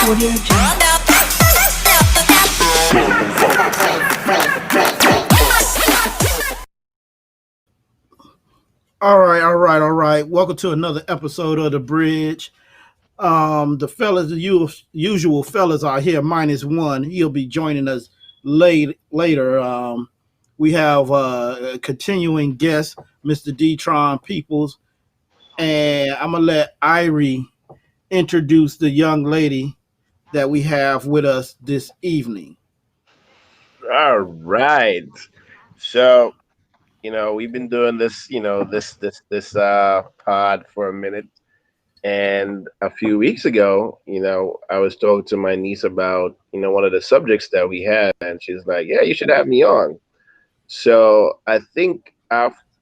Audio Jungle. All right. Welcome to another episode of The Bridge. The fellas, the usual fellas are here minus one. He'll be joining us later. We have a continuing guest, Mr. Detron Peoples, and I'm gonna let Irie introduce the young lady that we have with us this evening. All right. So, we've been doing this, this pod for a minute. And a few weeks ago, I was talking to my niece about, one of the subjects that we had, and she's like, "Yeah, you should have me on." So I think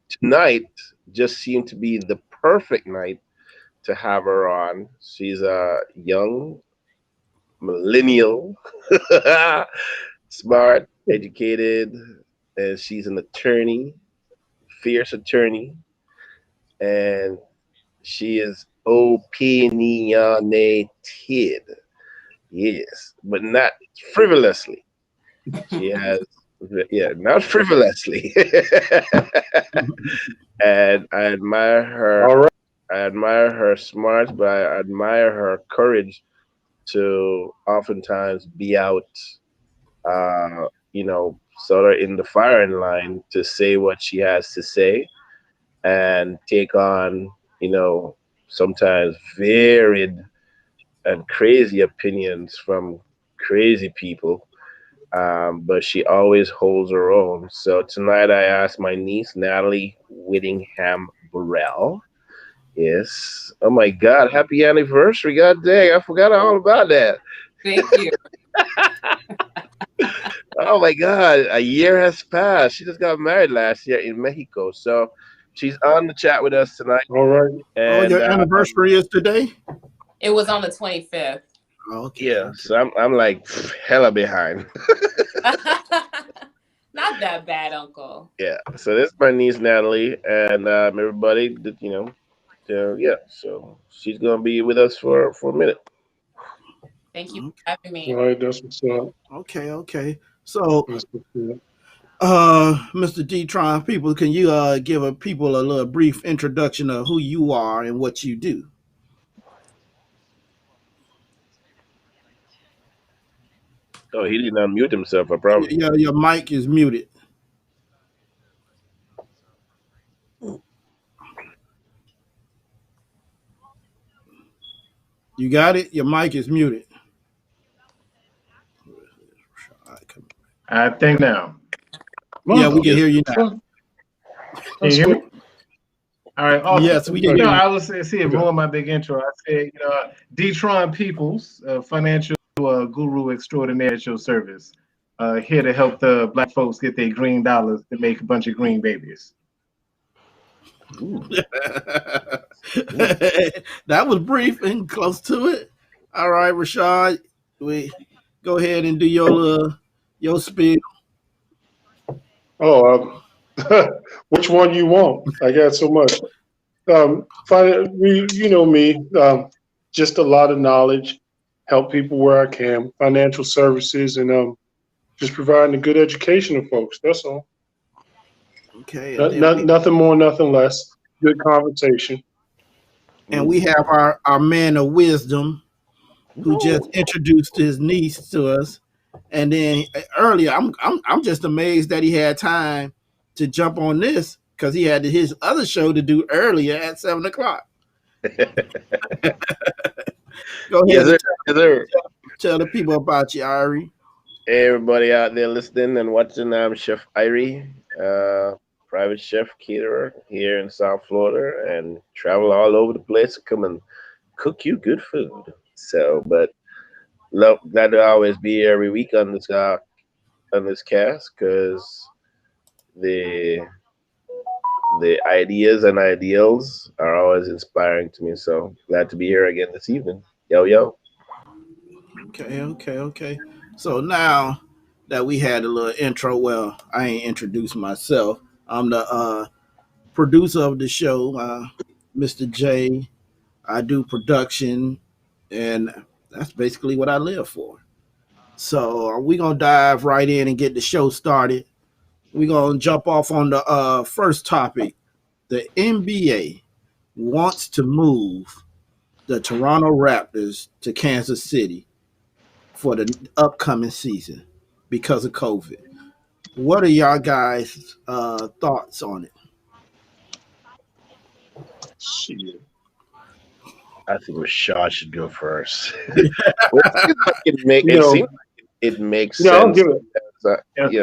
tonight just seemed to be the perfect night to have her on. She's a young millennial, smart, educated, and she's an attorney, fierce attorney, and she is opinionated. Yes, but not frivolously. She has, yeah, not frivolously. And I admire her. All right. I admire her smarts, but I admire her courage to oftentimes be out, sort of in the firing line to say what she has to say and take on, you know, sometimes varied and crazy opinions from crazy people. But she always holds her own. So tonight I asked my niece, Natalie Whittingham Burrell. Yes. Oh my God. Happy anniversary. God dang. I forgot all about that. Thank you. Oh my God. A year has passed. She just got married last year in Mexico. So she's on the chat with us tonight. All right. Oh, And your anniversary is today? It was on the 25th. Okay. yeah, so I'm like hella behind. Not that bad, Uncle. Yeah. So this is my niece Natalie and everybody that yeah. So she's gonna be with us for a minute. Thank you Okay. for having All me. right. That's what's up. Okay. So, That's what's up. Mr. Detron, people, can you give people a little brief introduction of who you are and what you do? Oh, he didn't unmute himself, I promise. Your mic is muted. You got it? Your mic is muted. I think now. Yeah, we can Yes. hear you now. Huh, Can you That's hear me? what. All right, awesome. Yes, we can hear you. I was see blowing my big intro. I said, Detron Peoples, financial guru extraordinaire at your service, here to help the black folks get their green dollars to make a bunch of green babies. Ooh, ooh. That was brief and close to it. All right, Rashad, we go ahead and do your spiel. Oh, which one you want? I got so much. You know me. Just a lot of knowledge. Help people where I can. Financial services and just providing a good education to folks. That's all. Okay, and then Nothing more, nothing less. Good conversation. we Ooh. have our man of wisdom who just Ooh. introduced his niece to us. And then earlier, I'm just amazed that he had time to jump on this because he had his other show to do earlier at 7 o'clock. Go Yes, ahead and sir. Yes, sir. tell the people about you, Ari. Hey, everybody out there listening and watching, I'm Chef Irie, private chef caterer here in South Florida, and travel all over the place to come and cook you good food. So, but glad to always be here every week on this cast because the the ideas and ideals are always inspiring to me. So glad to be here again this evening. Yo yo. Okay. So now that we had a little intro, well, I ain't introduced myself. I'm the producer of the show, Mr. J. I do production, and That's basically what I live for. So we're going to dive right in and get the show started. We're going to jump off on the first topic. The NBA wants to move the Toronto Raptors to Kansas City for the upcoming season because of COVID. What are y'all guys' thoughts on it? Shit. I think Rashad should go first. It seems like it makes sense. I'll give it.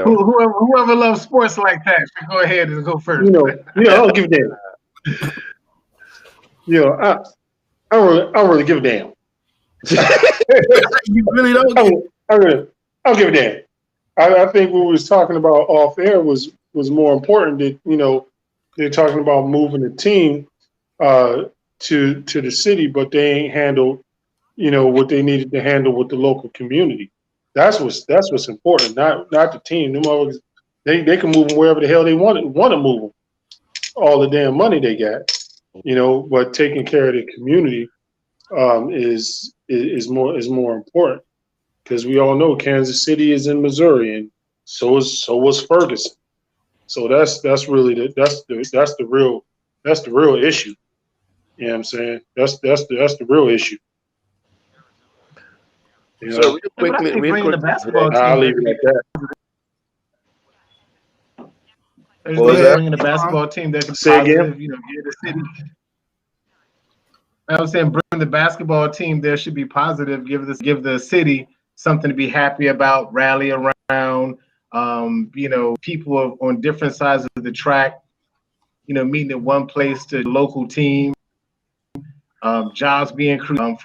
Whoever loves sports like that should go ahead and go first. I'll give a damn. I don't really give a damn. You really don't? I'll give a damn. I think what we was talking about off air was more important. That they're talking about moving the team to the city, but they ain't handled what they needed to handle with the local community. That's what's important. Not the team. They can move them wherever the hell they want to move them. All the damn money they got, but taking care of the community is more important, because we all know Kansas City is in Missouri, and so was Ferguson. So that's really the real issue. You know what I'm saying? That's the real issue. So real quickly, I'll leave it at that. Bringing the basketball team that can Say again? give the city. I was saying, bring the basketball team there should be positive. Give the city something to be happy about. Rally around. People on different sides of the track. Meeting at one place to the local team. Jobs being created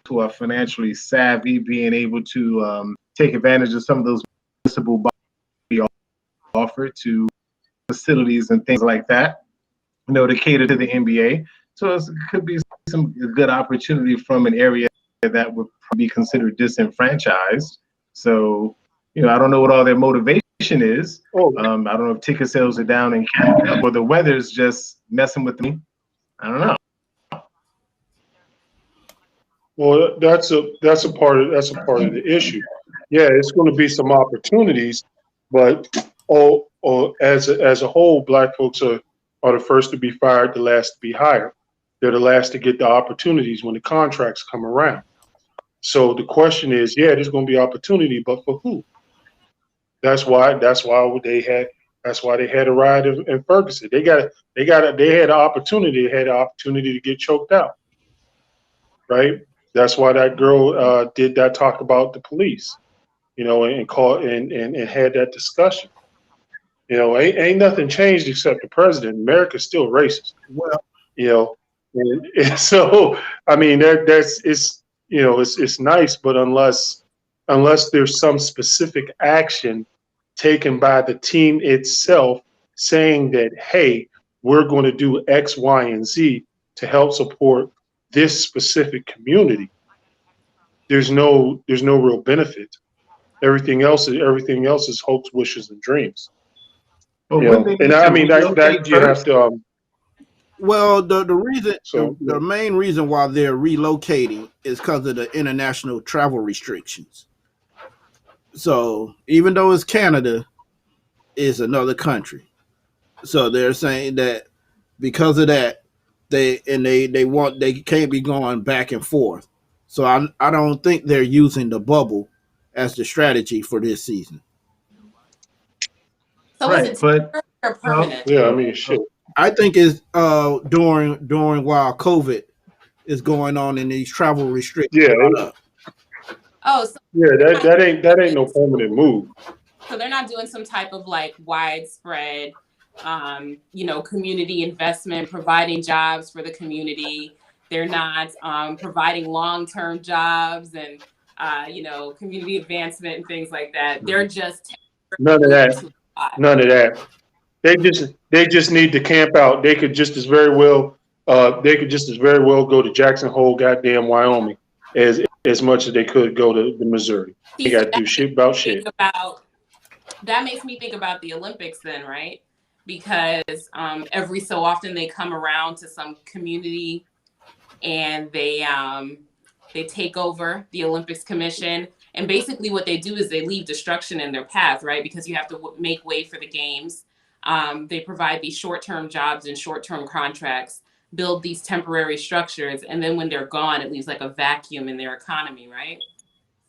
who are financially savvy, being able to take advantage of some of those municipal be offered to facilities and things like that, to cater to the NBA. So it could be some good opportunity from an area that would be considered disenfranchised. So, I don't know what all their motivation is. I don't know if ticket sales are down in Canada or the weather's just messing with me. I don't know. Well, that's a part of the issue. Yeah, it's going to be some opportunities, but as a whole, Black folks are the first to be fired, the last to be hired. They're the last to get the opportunities when the contracts come around. So the question is, there's going to be opportunity, but for who? That's why they had a ride in Ferguson. They had an opportunity. They had an opportunity to get choked out, right? That's why that girl did that talk about the police, and called and had that discussion. Ain't nothing changed except the president. America's still racist. Well, and so I mean it's nice, but unless there's some specific action taken by the team itself saying that, hey, we're going to do X, Y, and Z to help support this specific community, there's no real benefit. Everything else is hopes, wishes, and dreams. And I mean that you have to. Well, the main reason why they're relocating is because of the international travel restrictions. So even though it's Canada, it's another country. So they're saying that because of that, they can't be going back and forth. So I don't think they're using the bubble as the strategy for this season. So is it temporary or permanent? Yeah, I mean, shit. I think it's during while COVID is going on and these travel restrictions. Yeah. That ain't no permanent move. So they're not doing some type of like widespread, community investment, providing jobs for the community. They're not providing long-term jobs and community advancement and things like that. They're just none of that. They just need to camp out. They could just as very well go to Jackson Hole, goddamn Wyoming, as much as they could go to Missouri. They got to do shit about shit. That makes me think about the Olympics then, right? Because every so often they come around to some community and they They take over the Olympics Commission. And basically what they do is they leave destruction in their path, right? Because you have to make way for the games. They provide these short-term jobs and short-term contracts, build these temporary structures. And then when they're gone, it leaves like a vacuum in their economy, right?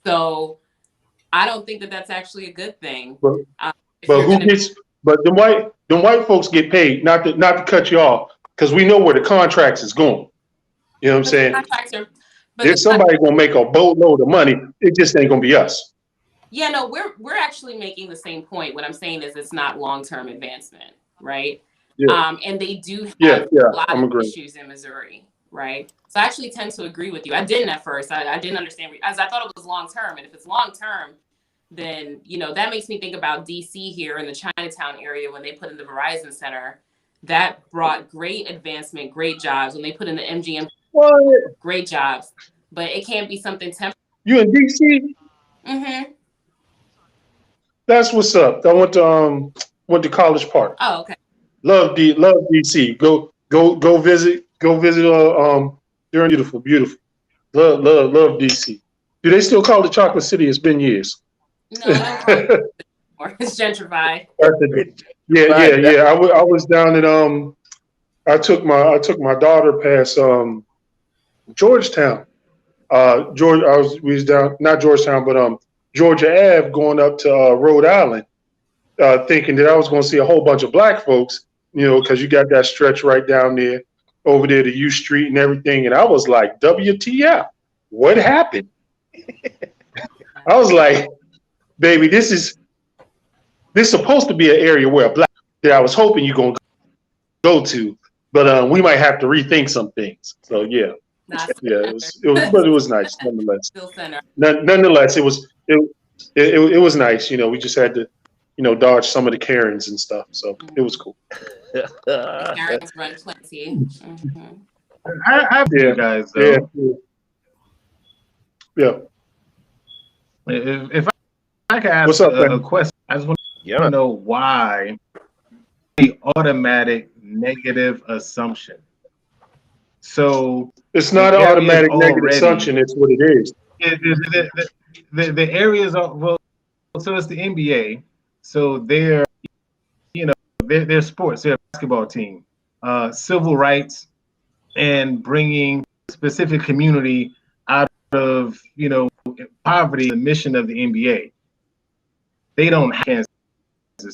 So I don't think that that's actually a good thing. But who gets? But the white folks get paid. Not to cut you off, because we know where the contracts is going. You know what I'm saying? There's somebody gonna make a boatload of money. It just ain't gonna be us. Yeah, no, we're actually making the same point. What I'm saying is it's not long-term advancement, right? Yeah. And they do have a lot of agreeing. issues in Missouri, right? So I actually tend to agree with you. I didn't at first. I didn't understand, as I thought it was long-term. And if it's long-term, then, you know, that makes me think about DC here in the Chinatown area when they put in the Verizon Center. That brought great advancement, great jobs. When they put in the MGM, great jobs. But it can't be something temporary. You in DC? Mm-hmm. That's what's up. I went to College Park. Oh, okay. Love DC. Go visit. They're beautiful. Love DC. Do they still call it Chocolate City? It's been years. No, it's gentrified. Yeah. I was down at I took my daughter past Georgetown. We was down, not Georgetown, but Georgia Ave, going up to Rhode Island, thinking that I was going to see a whole bunch of black folks, you know, because you got that stretch right down there, over there to U Street and everything, and I was like, WTF? What happened? I was like, baby, this is supposed to be an area where black that I was hoping you're gonna go to, but we might have to rethink some things. So yeah, it was nice nonetheless. Nonetheless, it was nice. You know, we just had to, you know, dodge some of the Karens and stuff. So it was cool. Karens run plenty. Mm-hmm. I you guys though. Yeah. If I could ask a question, I just want to know why the automatic negative assumption. So it's not an automatic negative assumption. It's what it is. The areas are, well, so it's the NBA. So they're, you know, they're sports. They're a basketball team. Civil rights and bringing specific community out of, you know, poverty, the mission of the NBA. They don't have Kansas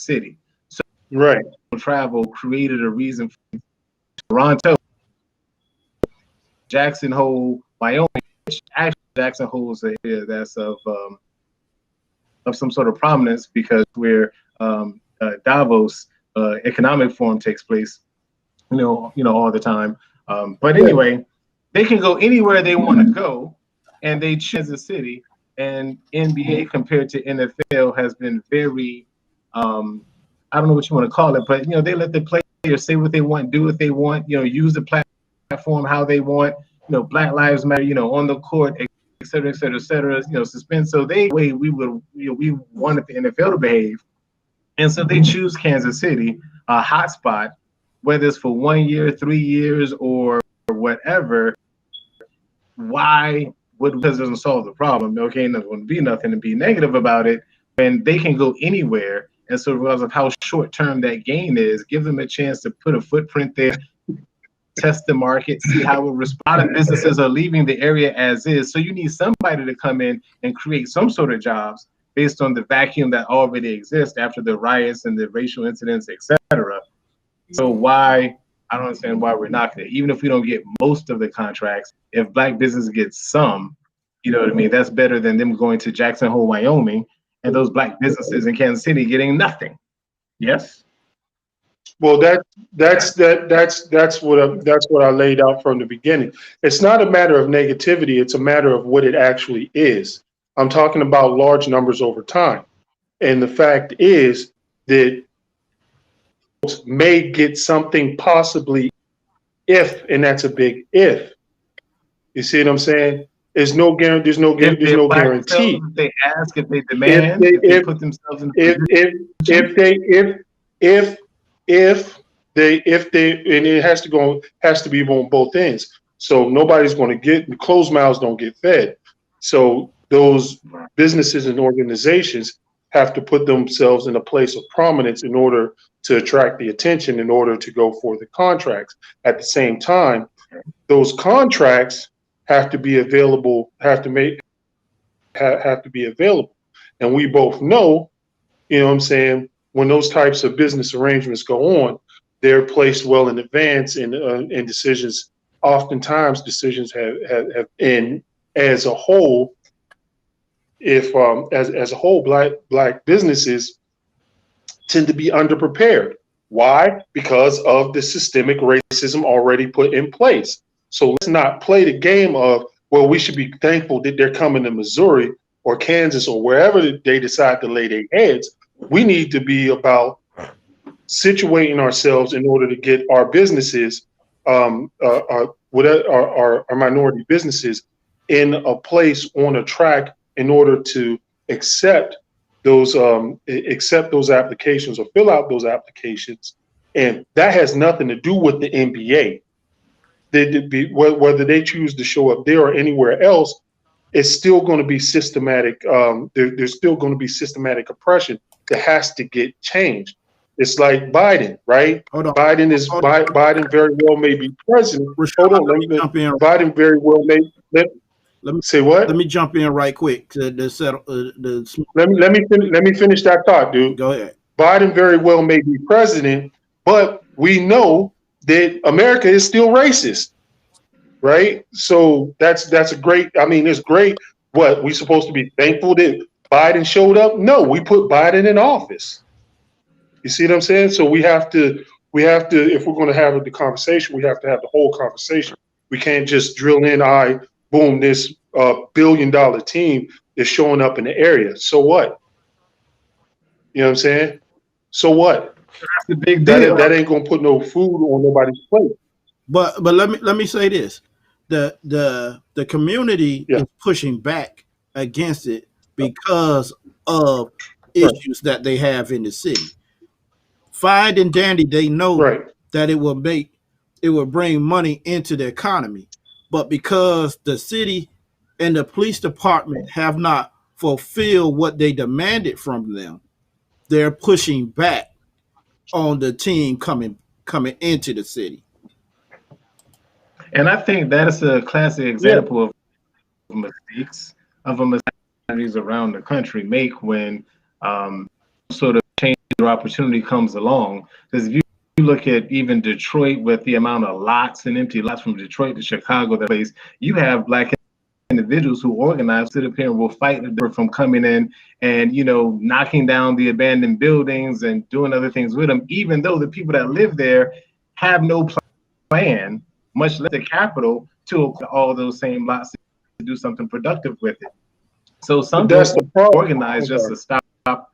City. So right. Travel created a reason for Toronto, Jackson Hole, Wyoming, which actually Jackson Hole is an area that's of some sort of prominence because where Davos Economic Forum takes place, you know, all the time. But anyway, they can go anywhere they want to go, and they choose Kansas City. And NBA compared to NFL has been very, I don't know what you want to call it, but, you know, they let the players say what they want, do what they want, you know, use the platform how they want, you know, Black Lives Matter, you know, on the court, et cetera, you know, suspend. So we wanted the NFL to behave. And so they choose Kansas City, a hotspot, whether it's for 1 year, 3 years, or whatever. Why? Because it doesn't solve the problem. Okay, there's going to be nothing to be negative about it. And they can go anywhere. And so regardless of how short-term that gain is, give them a chance to put a footprint there, test the market, see how it responds. A lot of businesses are leaving the area as is. So you need somebody to come in and create some sort of jobs based on the vacuum that already exists after the riots and the racial incidents, etc. So why, I don't understand why we're knocking it. Even if we don't get most of the contracts, if black business gets some, you know what I mean? That's better than them going to Jackson Hole, Wyoming, and those black businesses in Kansas City getting nothing. Yes. Well, that's what I laid out from the beginning. It's not a matter of negativity. It's a matter of what it actually is. I'm talking about large numbers over time. And the fact is that may get something possibly if, and that's a big if. You see what I'm saying? There's no guarantee. There's no guarantee. If they ask, if they demand, if they put themselves in. If they, and it has to be on both ends. So nobody's going to get, closed mouths don't get fed. So those businesses and organizations have to put themselves in a place of prominence in order to attract the attention, in order to go for the contracts. At the same time, those contracts have to be available, have to be available. And we both know, you know what I'm saying, when those types of business arrangements go on, they're placed well in advance, and decisions, oftentimes decisions have and as a whole, if as a whole, black businesses tend to be underprepared. Why? Because of the systemic racism already put in place. So let's not play the game of, well, we should be thankful that they're coming to Missouri or Kansas or wherever they decide to lay their heads. We need to be about situating ourselves in order to get our businesses, our minority businesses, in a place, on a track, in order to accept those applications or fill out those applications. And that has nothing to do with the NBA. Whether they choose to show up there or anywhere else, it's still going to be systematic. There's still going to be systematic oppression that has to get changed. It's like Biden, right? Biden very well may be president. Rashad, Hold on, jump in. Biden very well may. Let me say what? Let me jump in right quick to settle. Let me finish that thought, dude. Go ahead. Biden very well may be president, but we know that America is still racist, right? So that's a great. I mean, it's great. What, we supposed to be thankful that Biden showed up? No, we put Biden in office. You see what I'm saying? So we have to. If we're going to have the conversation, we have to have the whole conversation. We can't just drill in. Boom, this $1 billion team is showing up in the area. So what? You know what I'm saying? So what? That's the big deal. That ain't gonna put no food on nobody's plate. But let me say this: the community is pushing back against it because of issues that they have in the city. Fine and dandy, they know that it will bring money into the economy. But because the city and the police department have not fulfilled what they demanded from them, they're pushing back on the team coming into the city. And I think that is a classic example of mistakes around the country make when sort of change or opportunity comes along. Because if you look at even Detroit, with the amount of lots and empty lots from Detroit to Chicago, that place, you have black individuals who organize, sit up here and will fight from coming in and, you know, knocking down the abandoned buildings and doing other things with them, even though the people that live there have no plan, much less the capital, to all those same lots to do something productive with it. So some people organize just to stop a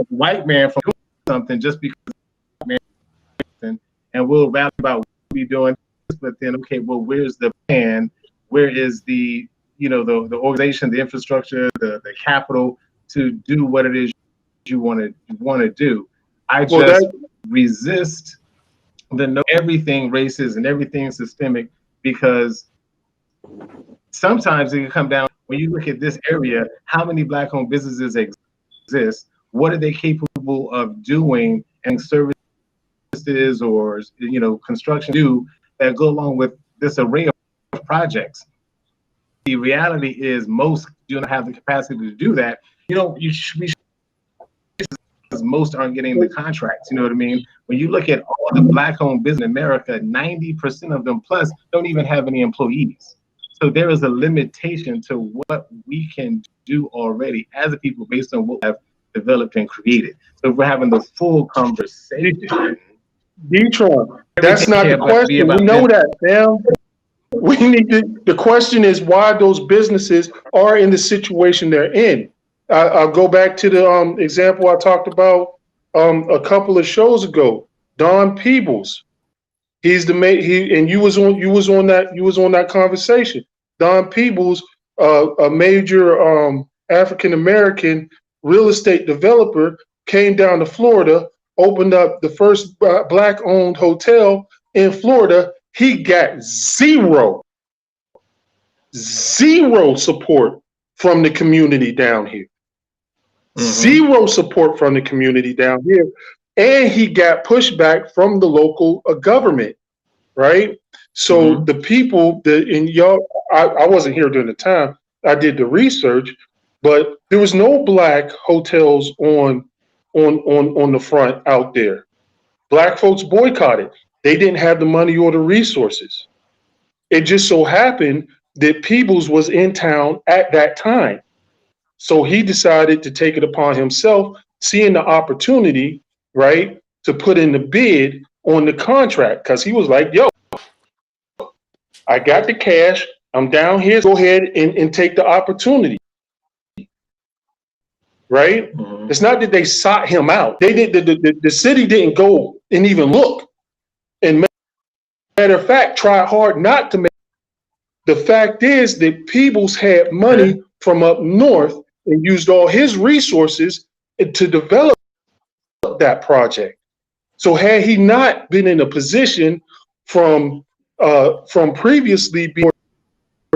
white man from doing something just because, and we'll rally about what we're doing, but then, okay, well, where's the plan? Where is the, you know, the organization, the infrastructure, the capital to do what it is you want to do? I just resist everything racist and everything systemic, because sometimes it can come down, when you look at this area, how many black-owned businesses exist? What are they capable of doing, and services or, you know, construction do that go along with this array of projects? The reality is most do not have the capacity to do that. You know, most aren't getting the contracts. You know what I mean? When you look at all the black-owned business in America, 90% of them plus don't even have any employees. So there is a limitation to what we can do already as a people based on what we have developed and created. So if we're having the full conversation, D-Tron, that's not the question. We know that, fam. We need to. The question is why those businesses are in the situation they're in. I'll go back to the example I talked about a couple of shows ago. Don Peebles, he's the and you was on that conversation. Don Peebles, a major African American real estate developer, came down to Florida, opened up the first black-owned hotel in Florida, he got zero support from the community down here. Zero support from the community down here. And he got pushback from the local government, right? So the people that in y'all, I wasn't here during the time. I did the research, but there was no black hotels on the front out there. Black folks boycotted. They didn't have the money or the resources. It just so happened that Peebles was in town at that time. So he decided to take it upon himself, seeing the opportunity, right, to put in the bid on the contract. Because he was like, yo, I got the cash. I'm down here. Go ahead and take the opportunity. Right? It's not that they sought him out. They did. The city didn't go and even look. And matter of fact, tried hard not to make. The fact is that Peebles had money from up north and used all his resources to develop that project. So had he not been in a position from previously being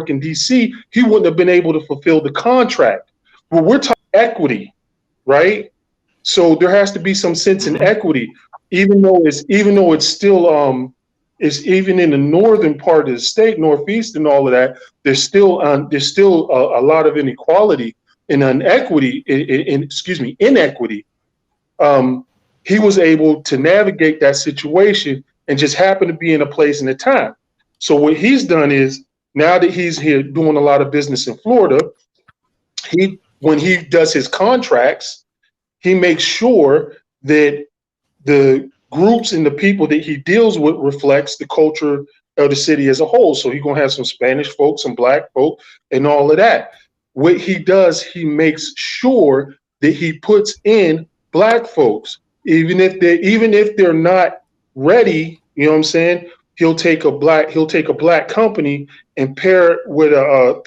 in DC, he wouldn't have been able to fulfill the contract. But we're talking equity, right? So there has to be some sense in equity, even though it's still it's even in the northern part of the state, northeast, and all of that. There's still a lot of inequality and inequity. He was able to navigate that situation and just happened to be in a place and a time. So what he's done is, now that he's here doing a lot of business in Florida, when he does his contracts, he makes sure that the groups and the people that he deals with reflects the culture of the city as a whole. So he's gonna have some Spanish folks, some black folk, and all of that. What he does, he makes sure that he puts in black folks, even if they're not ready. You know what I'm saying? He'll take a black company and pair it with a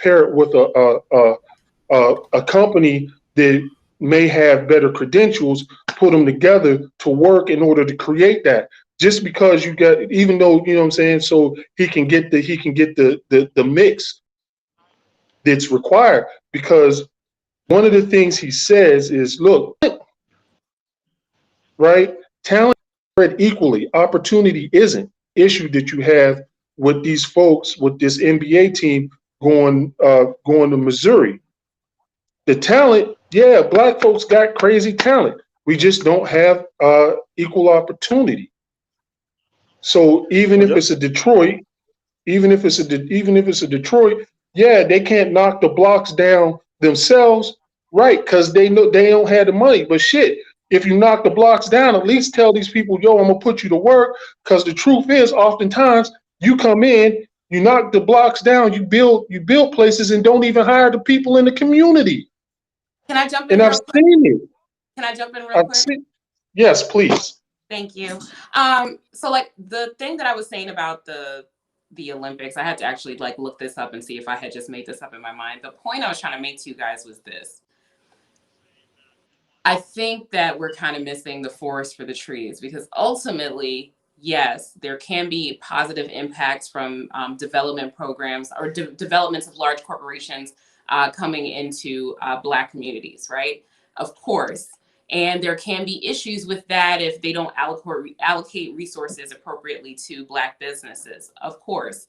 company that may have better credentials, put them together to work in order to create that. Just because you got, even though, you know what I'm saying, so he can get the mix that's required. Because one of the things he says is, look, right, talent is spread equally, opportunity isn't. Issue that you have with these folks, with this NBA team going to Missouri. The talent, yeah, black folks got crazy talent. We just don't have equal opportunity. So even if it's a Detroit, yeah, they can't knock the blocks down themselves, right? Because they know they don't have the money. But shit, if you knock the blocks down, at least tell these people, yo, I'm gonna put you to work. Because the truth is, oftentimes you come in, you knock the blocks down, you build places, and don't even hire the people in the community. Can I jump in? And I've seen it. Can I jump in real quick? Yes, please. Thank you. So like the thing that I was saying about the Olympics, I had to actually like look this up and see if I had just made this up in my mind. The point I was trying to make to you guys was this. I think that we're kind of missing the forest for the trees, because ultimately, yes, there can be positive impacts from development programs or developments of large corporations coming into Black communities, right? Of course. And there can be issues with that if they don't allocate resources appropriately to Black businesses, of course.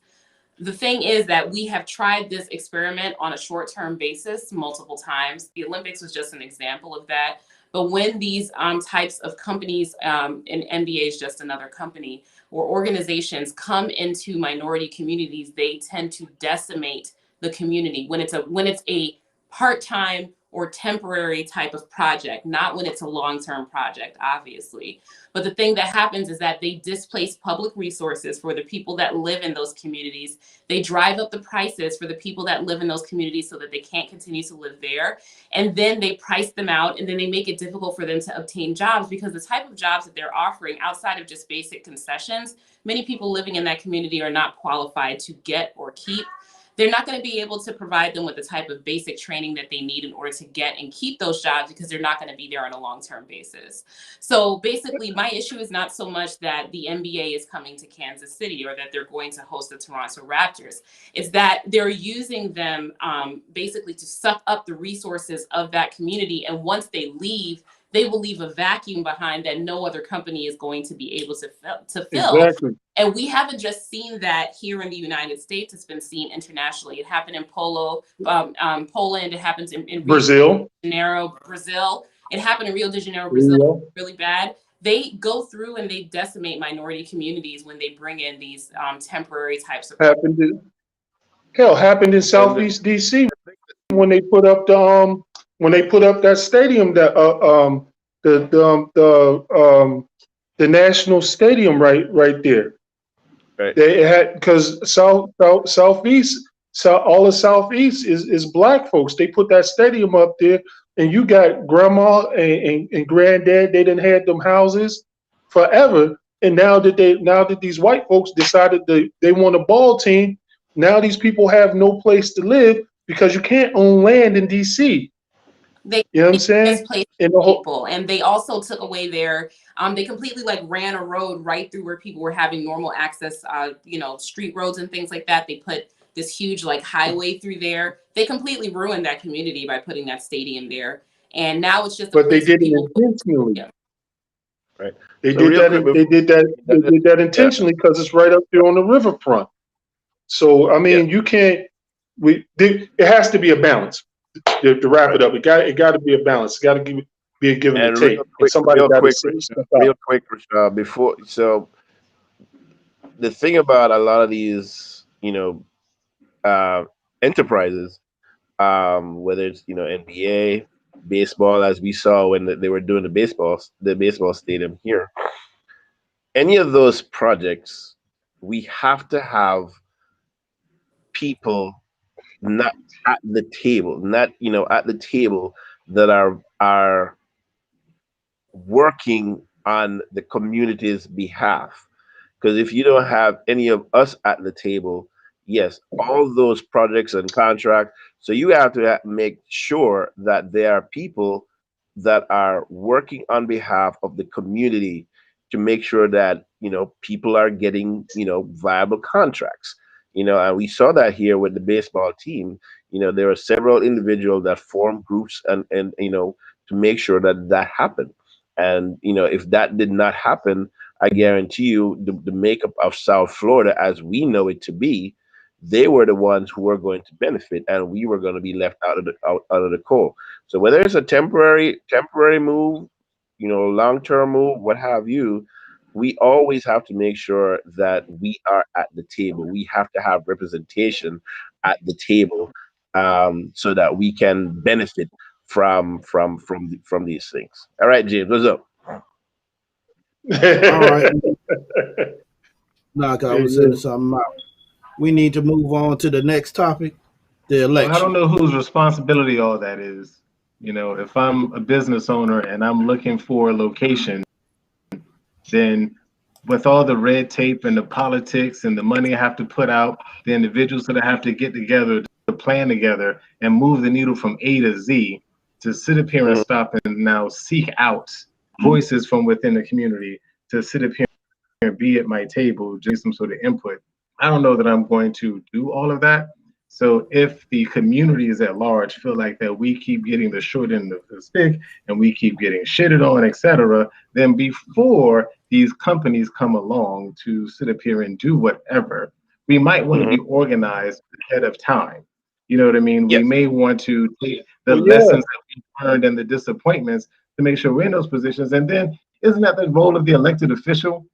The thing is that we have tried this experiment on a short-term basis multiple times. The Olympics was just an example of that. But when these types of companies, and NBA is just another company, or organizations come into minority communities, they tend to decimate the community when it's a part-time or temporary type of project, not when it's a long-term project, obviously. But the thing that happens is that they displace public resources for the people that live in those communities. They drive up the prices for the people that live in those communities so that they can't continue to live there. And then they price them out, and then they make it difficult for them to obtain jobs, because the type of jobs that they're offering outside of just basic concessions, many people living in that community are not qualified to get or keep. they're not going to be able to provide them with the type of basic training that they need in order to get and keep those jobs, because they're not going to be there on a long-term basis. So basically, my issue is not so much that the NBA is coming to Kansas City or that they're going to host the Toronto Raptors. It's that they're using them basically to suck up the resources of that community. And once they leave, they will leave a vacuum behind that no other company is going to be able to fill. Exactly. And we haven't just seen that here in the United States. It's been seen internationally. It happened in Poland. It happens in Brazil. Rio de Janeiro, Brazil. It happened in Rio de Janeiro, Brazil, really bad. They go through and they decimate minority communities when they bring in these temporary types of. Happened in Southeast DC when they put up that stadium, that the national stadium right there. Right. They had, because Southeast, all of Southeast is black folks. They put that stadium up there, and you got grandma and granddad. They didn't had them houses forever, and now that these white folks decided they want a ball team, now these people have no place to live because you can't own land in DC. You know what I'm saying? And they also took away their they completely ran a road right through where people were having normal access, street roads and things like that. They put this huge highway through there. They completely ruined that community by putting that stadium there. And now it's just. But they did it intentionally. Yeah. Right. They did that intentionally because it's right up there on the riverfront. So I mean, you can't. It has to be a balance. To wrap it up, it got to be a balance. It got to be a give and take. Real quick, before. So the thing about a lot of these, enterprises, whether it's NBA, baseball, as we saw when they were doing the baseball stadium here, any of those projects, we have to have people not at the table, that are working on the community's behalf. Because if you don't have any of us at the table, yes, all those projects and contracts. So you have to make sure that there are people that are working on behalf of the community to make sure that people are getting viable contracts. And we saw that here with the baseball team. There are several individuals that form groups and to make sure that happened. And if that did not happen, I guarantee you the makeup of South Florida as we know it to be, they were the ones who were going to benefit, and we were going to be left out of the cold. So whether it's a temporary move, long-term move, what have you, we always have to make sure that we are at the table. We have to have representation at the table, so that we can benefit from these things. All right, James, what's up? All right. Knock, I was saying something out. We need to move on to the next topic, the election. I don't know whose responsibility all that is. If I'm a business owner and I'm looking for a location, then with all the red tape and the politics and the money I have to put out, the individuals that I have to get together to plan together and move the needle from A to Z, to sit up here and stop and now seek out voices from within the community to sit up here and be at my table, just some sort of input. I don't know that I'm going to do all of that. So if the communities at large feel like that we keep getting the short end of the stick and we keep getting shitted on, etc., then before these companies come along to sit up here and do whatever, we might want to be organized ahead of time. You know what I mean? Yes. We may want to take the lessons that we've learned and the disappointments to make sure we're in those positions. And then isn't that the role of the elected official,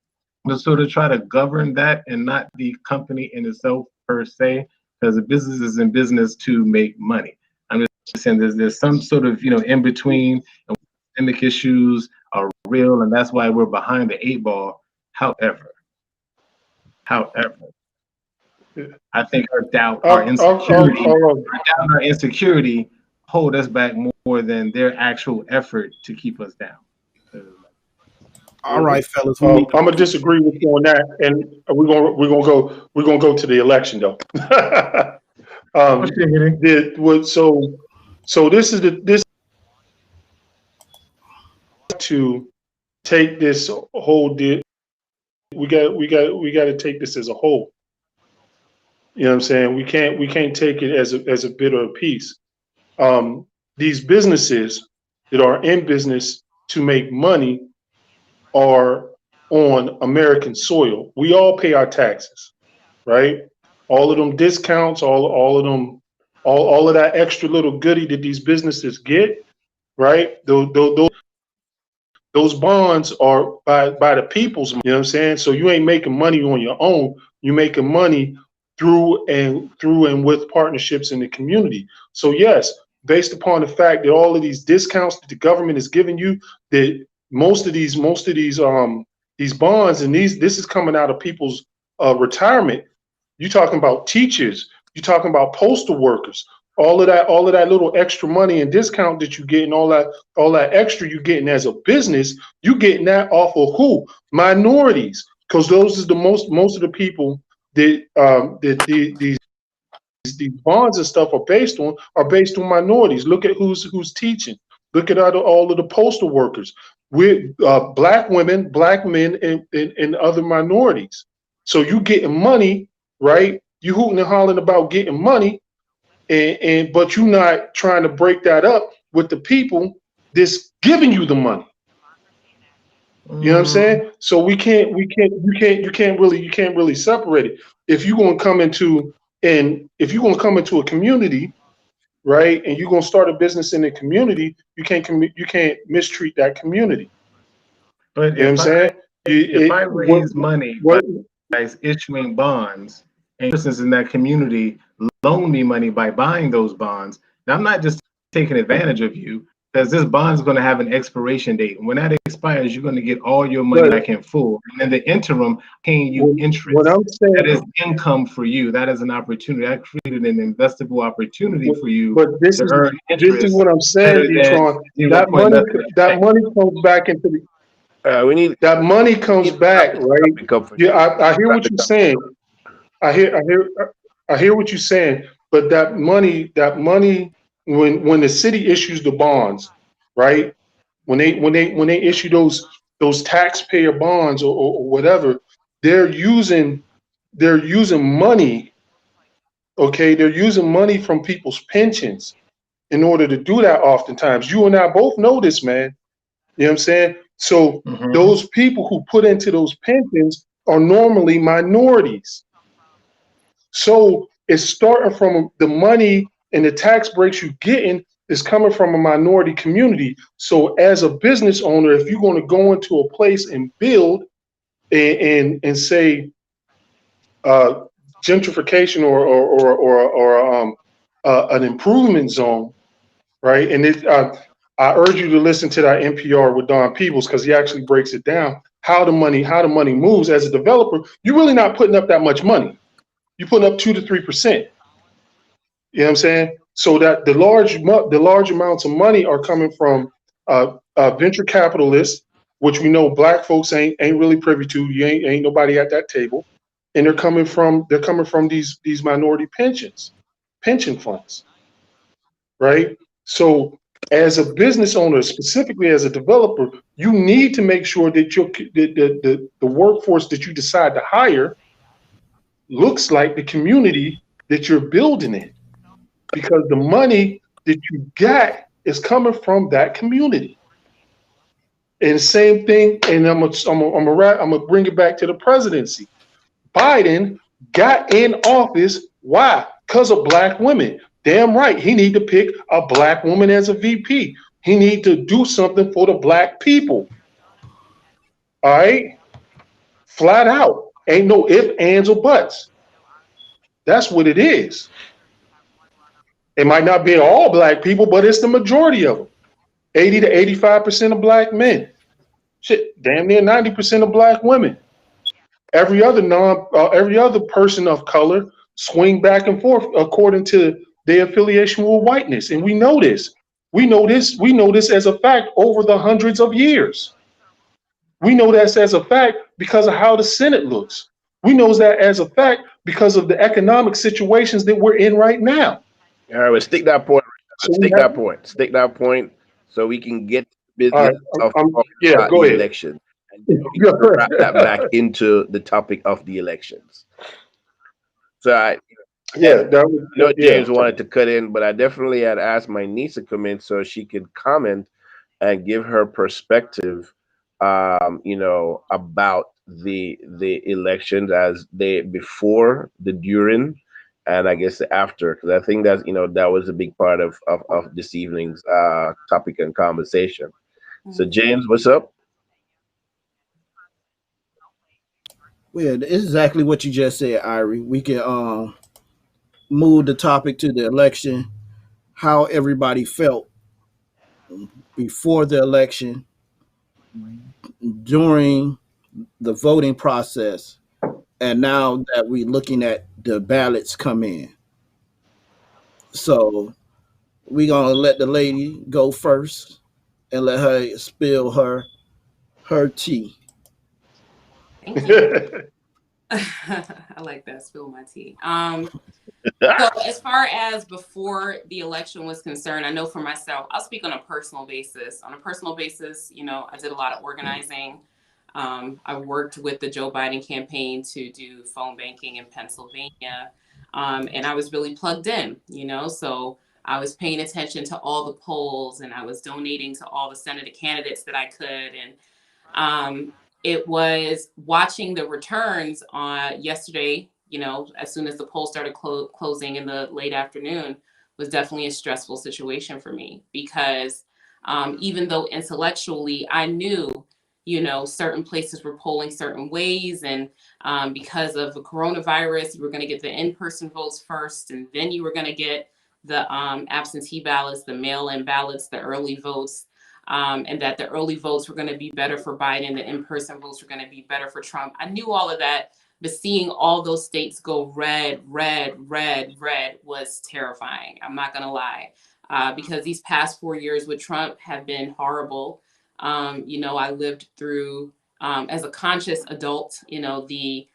to sort of try to govern that and not the company in itself per se? Because the business is in business to make money. I'm just saying there's some sort of in between, and systemic issues are real, and that's why we're behind the 8 ball. However, I think our doubt, our insecurity hold us back more than their actual effort to keep us down. All right, fellas. I'm gonna disagree with you on that, and we're gonna go to the election though. So this is this to take this whole deal. We got to take this as a whole. You know what I'm saying? We can't take it as a bit or a piece. These businesses that are in business to make money are on American soil. We all pay our taxes, right? All of them discounts, all of them, all of that extra little goodie that these businesses get, right? Those bonds are by the people's, you know what I'm saying? So you ain't making money on your own. You're making money through and with partnerships in the community. So yes, based upon the fact that all of these discounts that the government is giving you, that most of these bonds and this is coming out of people's retirement. You're talking about teachers, you're talking about postal workers, all of that little extra money and discount that you get, and all that extra you getting as a business, you getting that off of who? Minorities, because those is the most of the people that these bonds and stuff are based on minorities. Look at who's teaching. Look at all of the postal workers. We're black women, black men, and other minorities. So you getting money, right? You hooting and hollering about getting money, but you're not trying to break that up with the people that's giving you the money. You know what I'm saying? So you can't really separate it. If you're gonna come into a community, right, and you're gonna start a business in the community, you can't mistreat that community. But you know what I'm saying? If I raise money by issuing bonds, and persons in that community loan me money by buying those bonds, now I'm not just taking advantage of you, because this bond is going to have an expiration date. And when that expires, you're going to get all your money back in full. And in the interim, paying you interest. What I'm saying, that is income for you. That is an opportunity. I created an investable opportunity for you to earn interest. This is what I'm saying, D-Tron. That money comes back into the. That money comes back, right? Yeah, I hear what you're saying. I hear what you're saying. But that money, when the city issues the bonds, right? When they issue those taxpayer bonds or whatever, they're using money. Okay, they're using money from people's pensions in order to do that. Oftentimes, you and I both know this, man. You know what I'm saying? So those people who put into those pensions are normally minorities. So it's starting from the money and the tax breaks you're getting is coming from a minority community. So as a business owner, if you're going to go into a place and build and say gentrification or an improvement zone, right? And I urge you to listen to that NPR with Don Peebles, because he actually breaks it down how the money moves. As a developer, you're really not putting up that much money. You're putting up 2 to 3%. You know what I'm saying? So that the large amounts of money are coming from venture capitalists, which we know black folks ain't really privy to. You ain't nobody at that table, and they're coming from these minority pension funds, right? So as a business owner, specifically as a developer, you need to make sure that the workforce that you decide to hire looks like the community that you're building in, because the money that you got is coming from that community. And same thing, and I'm gonna bring it back to the presidency. Biden got in office. Why? Because of black women. Damn right, he need to pick a black woman as a VP. He need to do something for the black people. All right, flat out. Ain't no ifs, ands, or buts. That's what it is. It might not be all black people, but it's the majority of them. 80 to 85% of black men. Shit, damn near 90% of black women. Every other person of color swing back and forth according to their affiliation with whiteness, and we know this. We know this as a fact over the hundreds of years. We know that as a fact because of how the Senate looks. We know that as a fact because of the economic situations that we're in right now. All right, well, stick that point. So we Stick have, that point. Stick that point so we can get to the all business right, of talking yeah, about go the ahead. election. And then we can wrap that back into the topic of the elections. So Yeah, that was, I know yeah. James wanted to cut in, but I definitely had asked my niece to come in so she could comment and give her perspective, about the elections as they before, the during, and I guess the after, because I think that that was a big part of this evening's topic and conversation. So Mhm. James, what's up? Well, it's exactly what you just said, Irie. We can move the topic to the election, how everybody felt before the election, during the voting process, and now that we're looking at the ballots come in. So we're gonna let the lady go first and let her spill her tea. Thank you. I like that. Spill my tea. So as far as before the election was concerned, I know for myself, I'll speak on a personal basis. On a personal basis, I did a lot of organizing. I worked with the Joe Biden campaign to do phone banking in Pennsylvania. And I was really plugged in, so I was paying attention to all the polls and I was donating to all the Senate candidates that I could. And it was watching the returns on yesterday, as soon as the polls started closing in the late afternoon, was definitely a stressful situation for me because even though intellectually I knew, certain places were polling certain ways. And because of the coronavirus, you were going to get the in-person votes first, and then you were going to get the absentee ballots, the mail-in ballots, the early votes. And that the early votes were going to be better for Biden, the in-person votes were going to be better for Trump. I knew all of that, but seeing all those states go red, red, red, red was terrifying. I'm not going to lie, because these past 4 years with Trump have been horrible. I lived through, as a conscious adult, the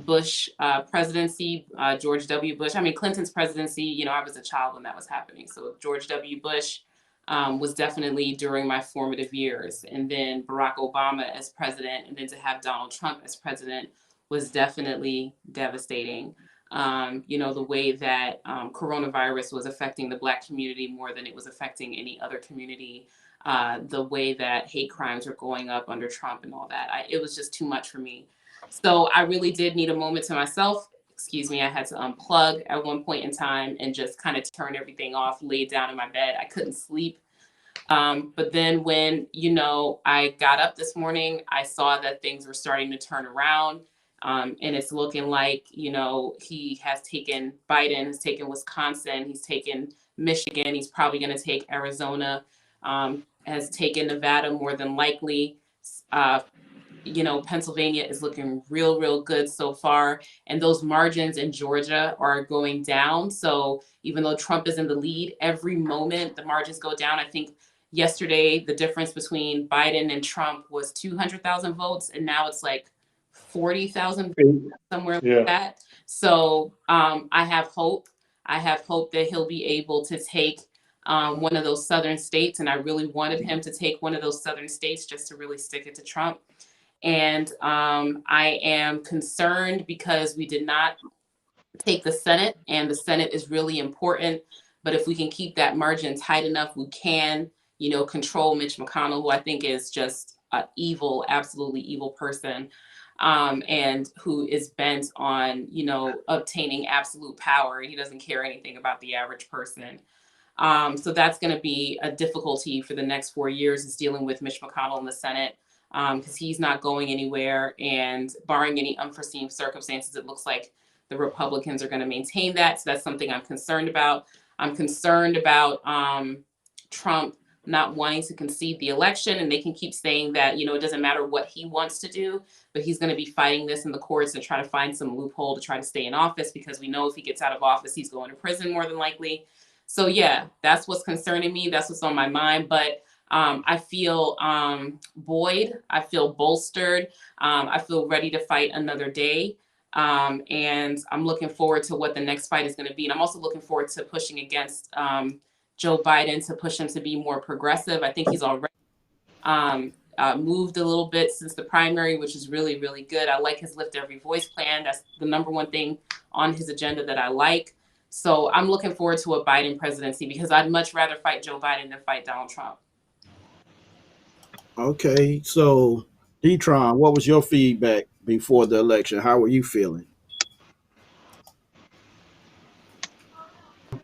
Bush presidency, George W. Bush. I mean, Clinton's presidency, I was a child when that was happening. So George W. Bush was definitely during my formative years. And then Barack Obama as president, and then to have Donald Trump as president was definitely devastating. The way that coronavirus was affecting the Black community more than it was affecting any other community, the way that hate crimes are going up under Trump and all that. It was just too much for me. So I really did need a moment to myself. Excuse me, I had to unplug at one point in time and just kind of turn everything off, laid down in my bed. I couldn't sleep. But then when, I got up this morning, I saw that things were starting to turn around. And it's looking like, Biden has taken Wisconsin, he's taken Michigan, he's probably going to take Arizona, has taken Nevada more than likely. Uh, Pennsylvania is looking real, real good so far. And those margins in Georgia are going down. So even though Trump is in the lead, every moment the margins go down. I think yesterday the difference between Biden and Trump was 200,000 votes, and now it's like 40,000, somewhere like Yeah. that. So I have hope. I have hope that he'll be able to take one of those southern states. And I really wanted him to take one of those southern states just to really stick it to Trump. And I am concerned because we did not take the Senate, and the Senate is really important. But if we can keep that margin tight enough, we can, control Mitch McConnell, who I think is just an evil, absolutely evil person, and who is bent on, obtaining absolute power. He doesn't care anything about the average person. So that's going to be a difficulty for the next 4 years, is dealing with Mitch McConnell in the Senate, because he's not going anywhere. And barring any unforeseen circumstances, it looks like the Republicans are going to maintain that. So that's something I'm concerned about. I'm concerned about Trump not wanting to concede the election. And they can keep saying that, it doesn't matter what he wants to do, but he's going to be fighting this in the courts and try to find some loophole to try to stay in office, because we know if he gets out of office, he's going to prison more than likely. So yeah, that's what's concerning me. That's what's on my mind. But I feel buoyed. I feel bolstered. I feel ready to fight another day. And I'm looking forward to what the next fight is going to be. And I'm also looking forward to pushing against Joe Biden to push him to be more progressive. I think he's already moved a little bit since the primary, which is really, really good. I like his Lift Every Voice plan. That's the number one thing on his agenda that I like. So I'm looking forward to a Biden presidency because I'd much rather fight Joe Biden than fight Donald Trump. Okay, so D-Tron, what was your feedback before the election? How were you feeling?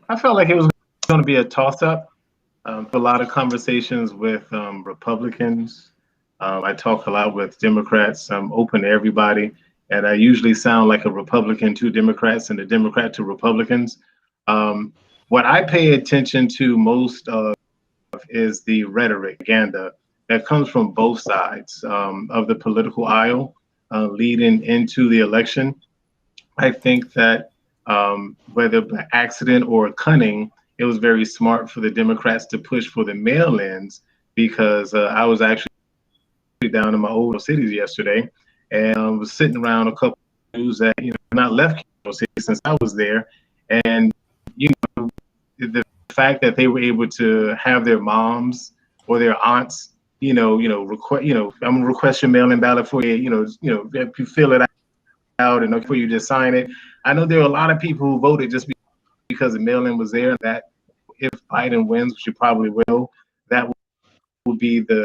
I felt like it was going to be a toss-up. A lot of conversations with Republicans. I talk a lot with Democrats. I'm open to everybody. And I usually sound like a Republican to Democrats and a Democrat to Republicans. What I pay attention to most of is the rhetoric, propaganda that comes from both sides of the political aisle leading into the election. I think that whether by accident or cunning, it was very smart for the Democrats to push for the mail-ins because I was actually down in my old cities yesterday and was sitting around a couple of news that not left Kansas City since I was there, and the fact that they were able to have their moms or their aunts, request, I'm gonna request your mail-in ballot for you, if you fill it out and before you just sign it. I know there are a lot of people who voted just because the mail-in was there. That if Biden wins, which he probably will, that will be the.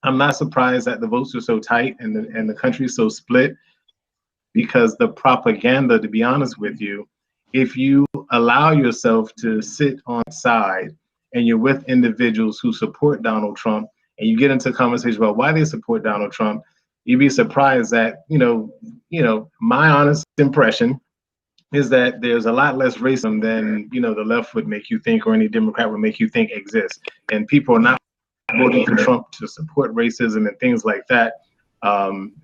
I'm not surprised that the votes are so tight and the country is so split because the propaganda, to be honest with you, if you allow yourself to sit on side and you're with individuals who support Donald Trump and you get into conversation about why they support Donald Trump, you'd be surprised that, my honest impression is that there's a lot less racism than, the left would make you think or any Democrat would make you think exists. And people are not voting for Trump to support racism and things like that.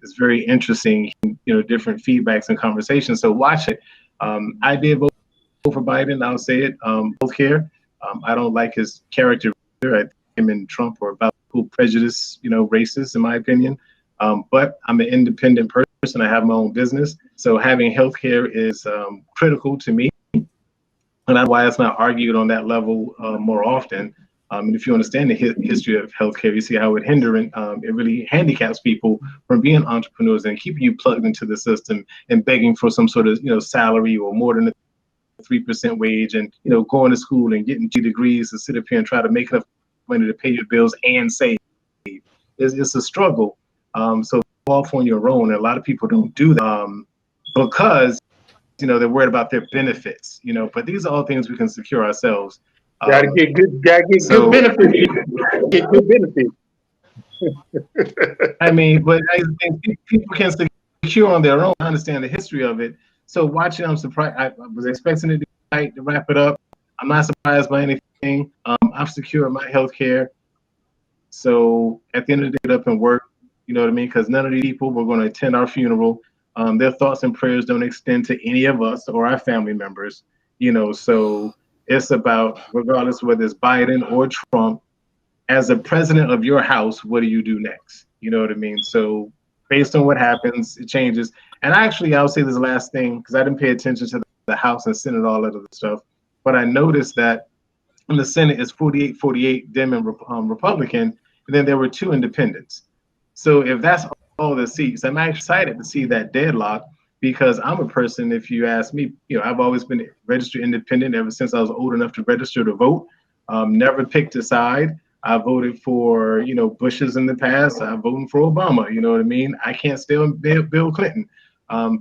It's very interesting, different feedbacks and conversations. So watch it. I did vote for Biden. I'll say it. Healthcare. I don't like his character. I think him and Trump are about prejudice, racist in my opinion. But I'm an independent person. I have my own business. So having healthcare is critical to me. And that's why it's not argued on that level more often. And if you understand the history of healthcare, you see how it it really handicaps people from being entrepreneurs and keeping you plugged into the system and begging for some sort of, salary or more than a 3% wage and, going to school and getting 2 degrees to sit up here and try to make enough money to pay your bills and save. It's a struggle. So off on your own. And a lot of people don't do that because, they're worried about their benefits, but these are all things we can secure ourselves. Gotta get good benefits. Get good benefits. I mean, but I think people can secure on their own. I understand the history of it. So watching, I'm surprised. I was expecting it to be tight to wrap it up. I'm not surprised by anything. I've secured my health care. So at the end of the day, get up and work. You know what I mean? Because none of these people were going to attend our funeral. Their thoughts and prayers don't extend to any of us or our family members. So it's about, regardless of whether it's Biden or Trump, as a president of your house, what do you do next? You know what I mean? So based on what happens, it changes. And actually, I'll say this last thing, because I didn't pay attention to the House and Senate, all that other stuff. But I noticed that in the Senate is 48-48 Dem and Republican, and then there were 2 independents. So if that's all the seats, I'm actually excited to see that deadlock. Because I'm a person, if you ask me, I've always been registered independent ever since I was old enough to register to vote. Never picked a side. I voted for, Bushes in the past. I voted for Obama. You know what I mean? I can't stand Bill Clinton.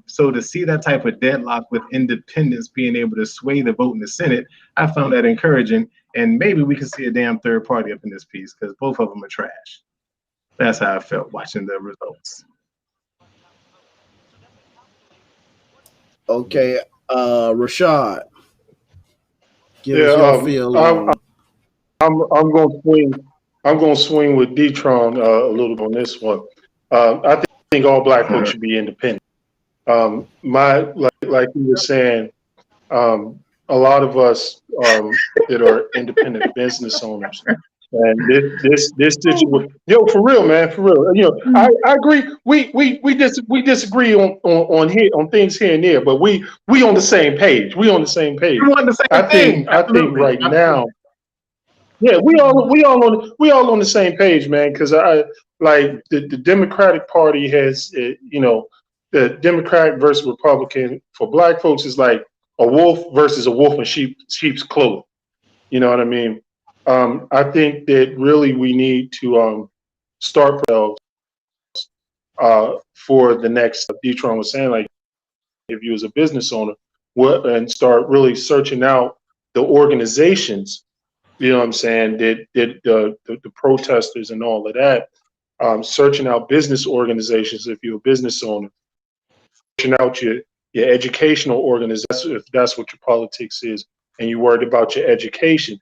So to see that type of deadlock with independents being able to sway the vote in the Senate, I found that encouraging. And maybe we can see a damn third party up in this piece because both of them are trash. That's how I felt watching the results. Okay, Rashad, give us your feel. I'm going to swing with D-Tron a little bit on this one. I think all Black folks should be independent. Like you were saying, a lot of us that are independent business owners, And this situation, yo, for real, man, for real. You know, I agree. We disagree on here on things here and there, but we on the same page. We on the same page. We want the same thing. I think Absolutely. right now, yeah, we all on the same page, man. Because I like the Democratic Party has, you know, the Democrat versus Republican for Black folks is like a wolf versus a wolf in sheep's clothing. You know what I mean? I think that really we need to start ourselves for the next. Detron was saying, like, if you as a business owner, and start really searching out the organizations. You know what I'm saying? That the protesters and all of that. Searching out business organizations if you're a business owner. Searching out your educational organization if that's what your politics is, and you're worried about your education.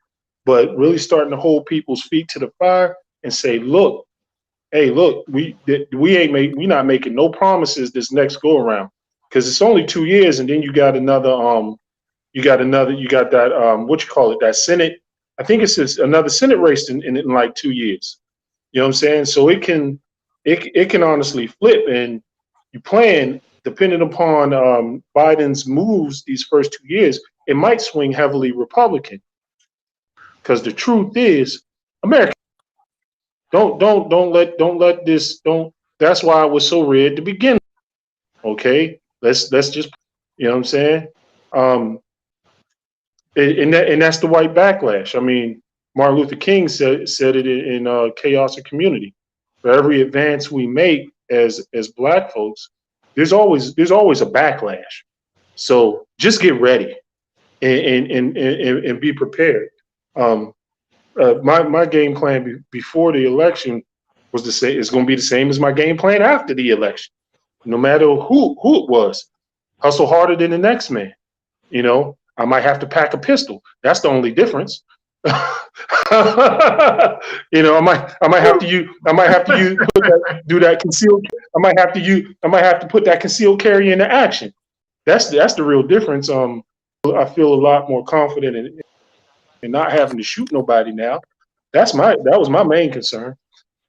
But really starting to hold people's feet to the fire and say, look, hey, look, we not making no promises this next go around, because it's only 2 years, and then you got another you got that what you call it, that Senate. I think it's another Senate race in like 2 years. You know what I'm saying? So it can honestly flip, and you plan depending upon Biden's moves these first 2 years, it might swing heavily Republican. Because the truth is, America, don't let this. That's why it was so red to begin with. Okay, let's just, you know what I'm saying. And that's the white backlash. I mean, Martin Luther King said it in Chaos and Community. For every advance we make as Black folks, there's always a backlash. So just get ready and be prepared. My game plan before the election was to say it's going to be the same as my game plan after the election. No matter who it was, hustle harder than the next man. You know, I might have to pack a pistol. That's the only difference. You know, I might have to do that concealed. I might have to put that concealed carry into action. That's the real difference. I feel a lot more confident in not having to shoot nobody now. That was my main concern.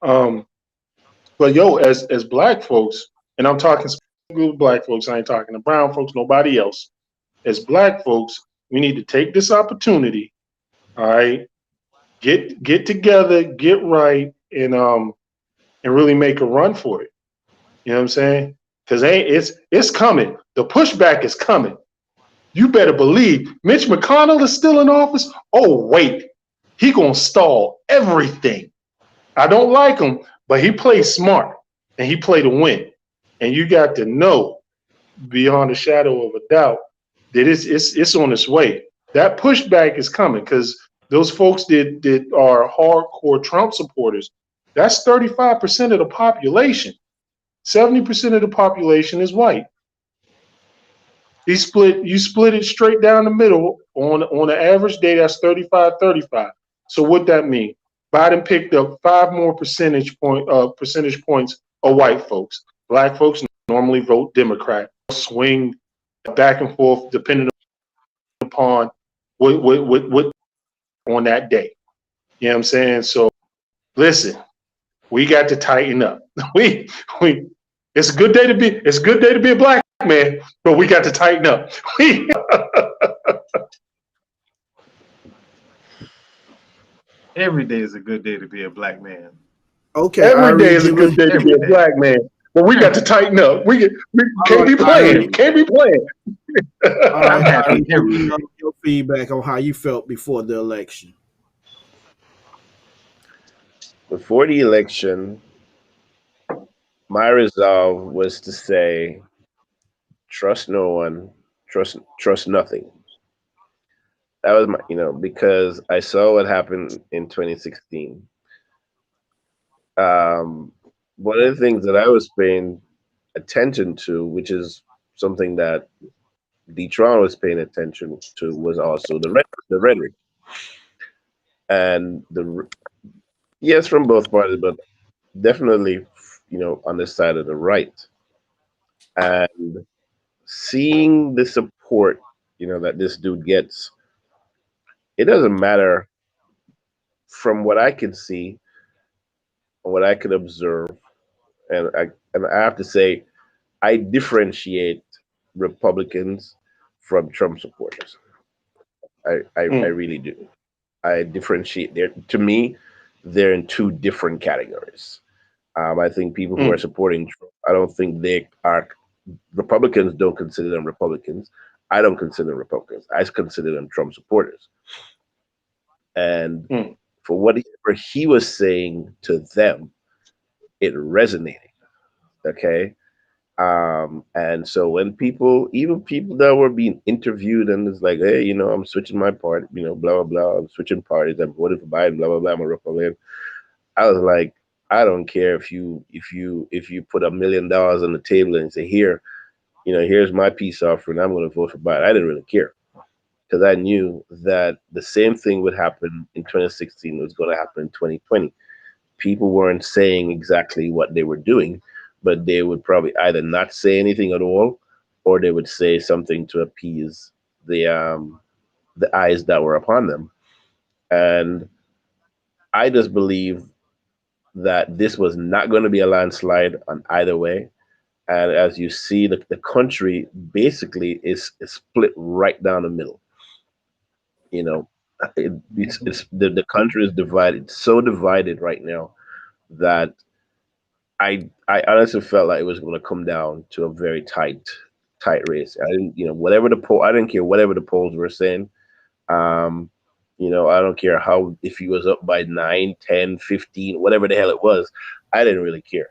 But yo, as Black folks, and I'm talking specifically with Black folks, I ain't talking to brown folks, nobody else. As Black folks, we need to take this opportunity, all right, get together, get right, and really make a run for it. You know what I'm saying? Because it's coming. The pushback is coming. You better believe Mitch McConnell is still in office. Oh, wait, he gonna stall everything. I don't like him, but he plays smart and he played to win. And you got to know beyond a shadow of a doubt that it's on its way. That pushback is coming because those folks that are hardcore Trump supporters, that's 35% of the population. 70% of the population is white. You split it straight down the middle on an average day, that's 35-35. So what that mean? Biden picked up 5 more percentage points of white folks. Black folks normally vote Democrat. Swing back and forth depending upon what on that day. You know what I'm saying? So listen, we got to tighten up. It's a good day to be a Black man, but we got to tighten up. Every day is a good day to be a Black man. Okay, every day is a good day to be a Black man, but we got to tighten up. We can't be playing. Can't be playing. I'm happy. Your feedback on how you felt before the election. Before the election, my resolve was to say, trust no one, trust nothing. That was my, because I saw what happened in 2016. One of the things that I was paying attention to, which is something that Detron was paying attention to, was also the rhetoric. And yes, from both parties, but definitely, on the side of the right. And seeing the support, that this dude gets, it doesn't matter from what I can see, what I could observe, and I have to say, I differentiate Republicans from Trump supporters. I Mm, really do. I differentiate. To me, they're in two different categories. I think people who are mm, supporting Trump, I don't think they are Republicans. Don't consider them Republicans. I don't consider them Republicans. I consider them Trump supporters. And mm, for whatever he was saying to them, it resonated. Okay. And so when people, even people that were being interviewed and it's like, hey, I'm switching my party, blah, blah, blah, I'm switching parties, I'm voting for Biden, blah, blah, blah, I'm a Republican. I was like, I don't care if you put $1 million on the table and say, here, here's my peace offering, I'm going to vote for Biden. I didn't really care because I knew that the same thing would happen in 2016 was going to happen in 2020. People weren't saying exactly what they were doing, but they would probably either not say anything at all, or they would say something to appease the eyes that were upon them. And I just believe that this was not going to be a landslide on either way. And as you see, the country basically is split right down the middle. You know, the country is divided, so divided right now that I honestly felt like it was going to come down to a very tight race. I didn't, whatever the poll, I didn't care whatever the polls were saying. Um, I don't care how if he was up by 9, 10, 15, whatever the hell it was. I didn't really care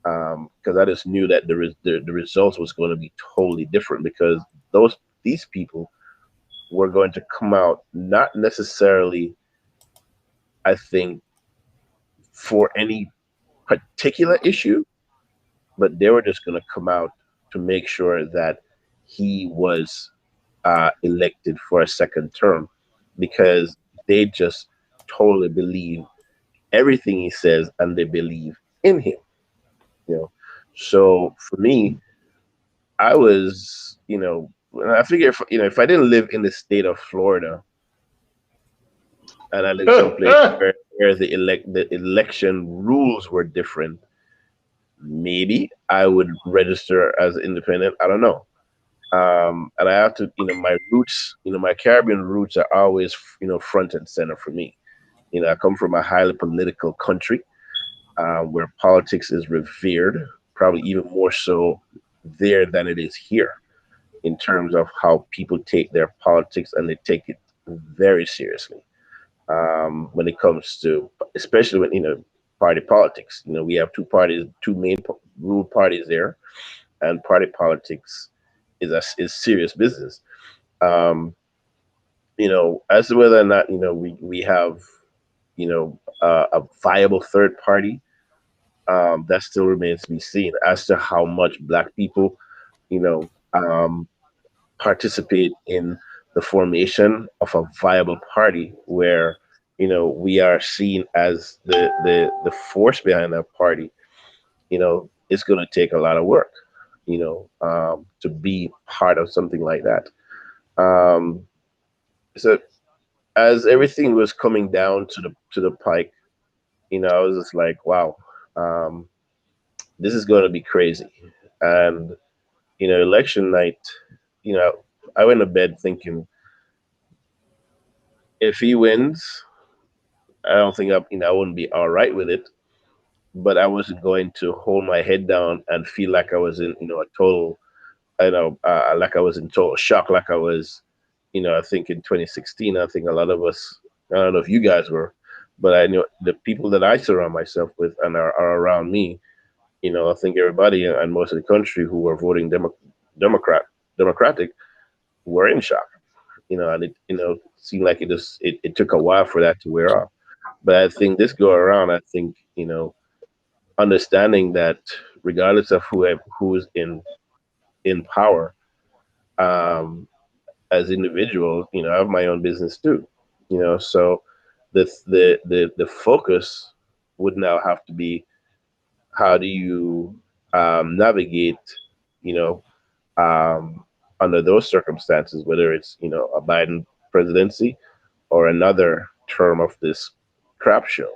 because I just knew that the results was going to be totally different because these people were going to come out not necessarily, I think, for any particular issue, but they were just going to come out to make sure that he was elected for a second term because they just totally believe everything he says and they believe in him. You know, so for me, I was, I figure if I didn't live in the state of Florida and I lived someplace where the election rules were different, maybe I would register as independent. I don't know. And I have to, my roots, my Caribbean roots are always, front and center for me. I come from a highly political country where politics is revered, probably even more so there than it is here in terms of how people take their politics and they take it very seriously when it comes to, especially when, party politics. We have two main ruled parties there, and party politics is serious business. Um, as to whether or not we have a viable third party, that still remains to be seen. As to how much Black people, you know, um, participate in the formation of a viable party where we are seen as the force behind that party, it's going to take a lot of work, to be part of something like that. Um, so as everything was coming down to the pike, I was just like, wow, um, this is going to be crazy. And election night, you know, I went to bed thinking if he wins, I don't think I wouldn't be all right with it, but I wasn't going to hold my head down and feel like I was in, a total, like I was in total shock, like I was, I think in 2016, I think a lot of us, I don't know if you guys were, but I know the people that I surround myself with and are around me, I think everybody and most of the country who were voting Democratic were in shock, and it, seemed like it took a while for that to wear off. But I think this go around, I think, understanding that regardless of who is in power, um, as individuals, I have my own business too, so the focus would now have to be how do you navigate, you know, under those circumstances, whether it's a Biden presidency or another term of this crap show,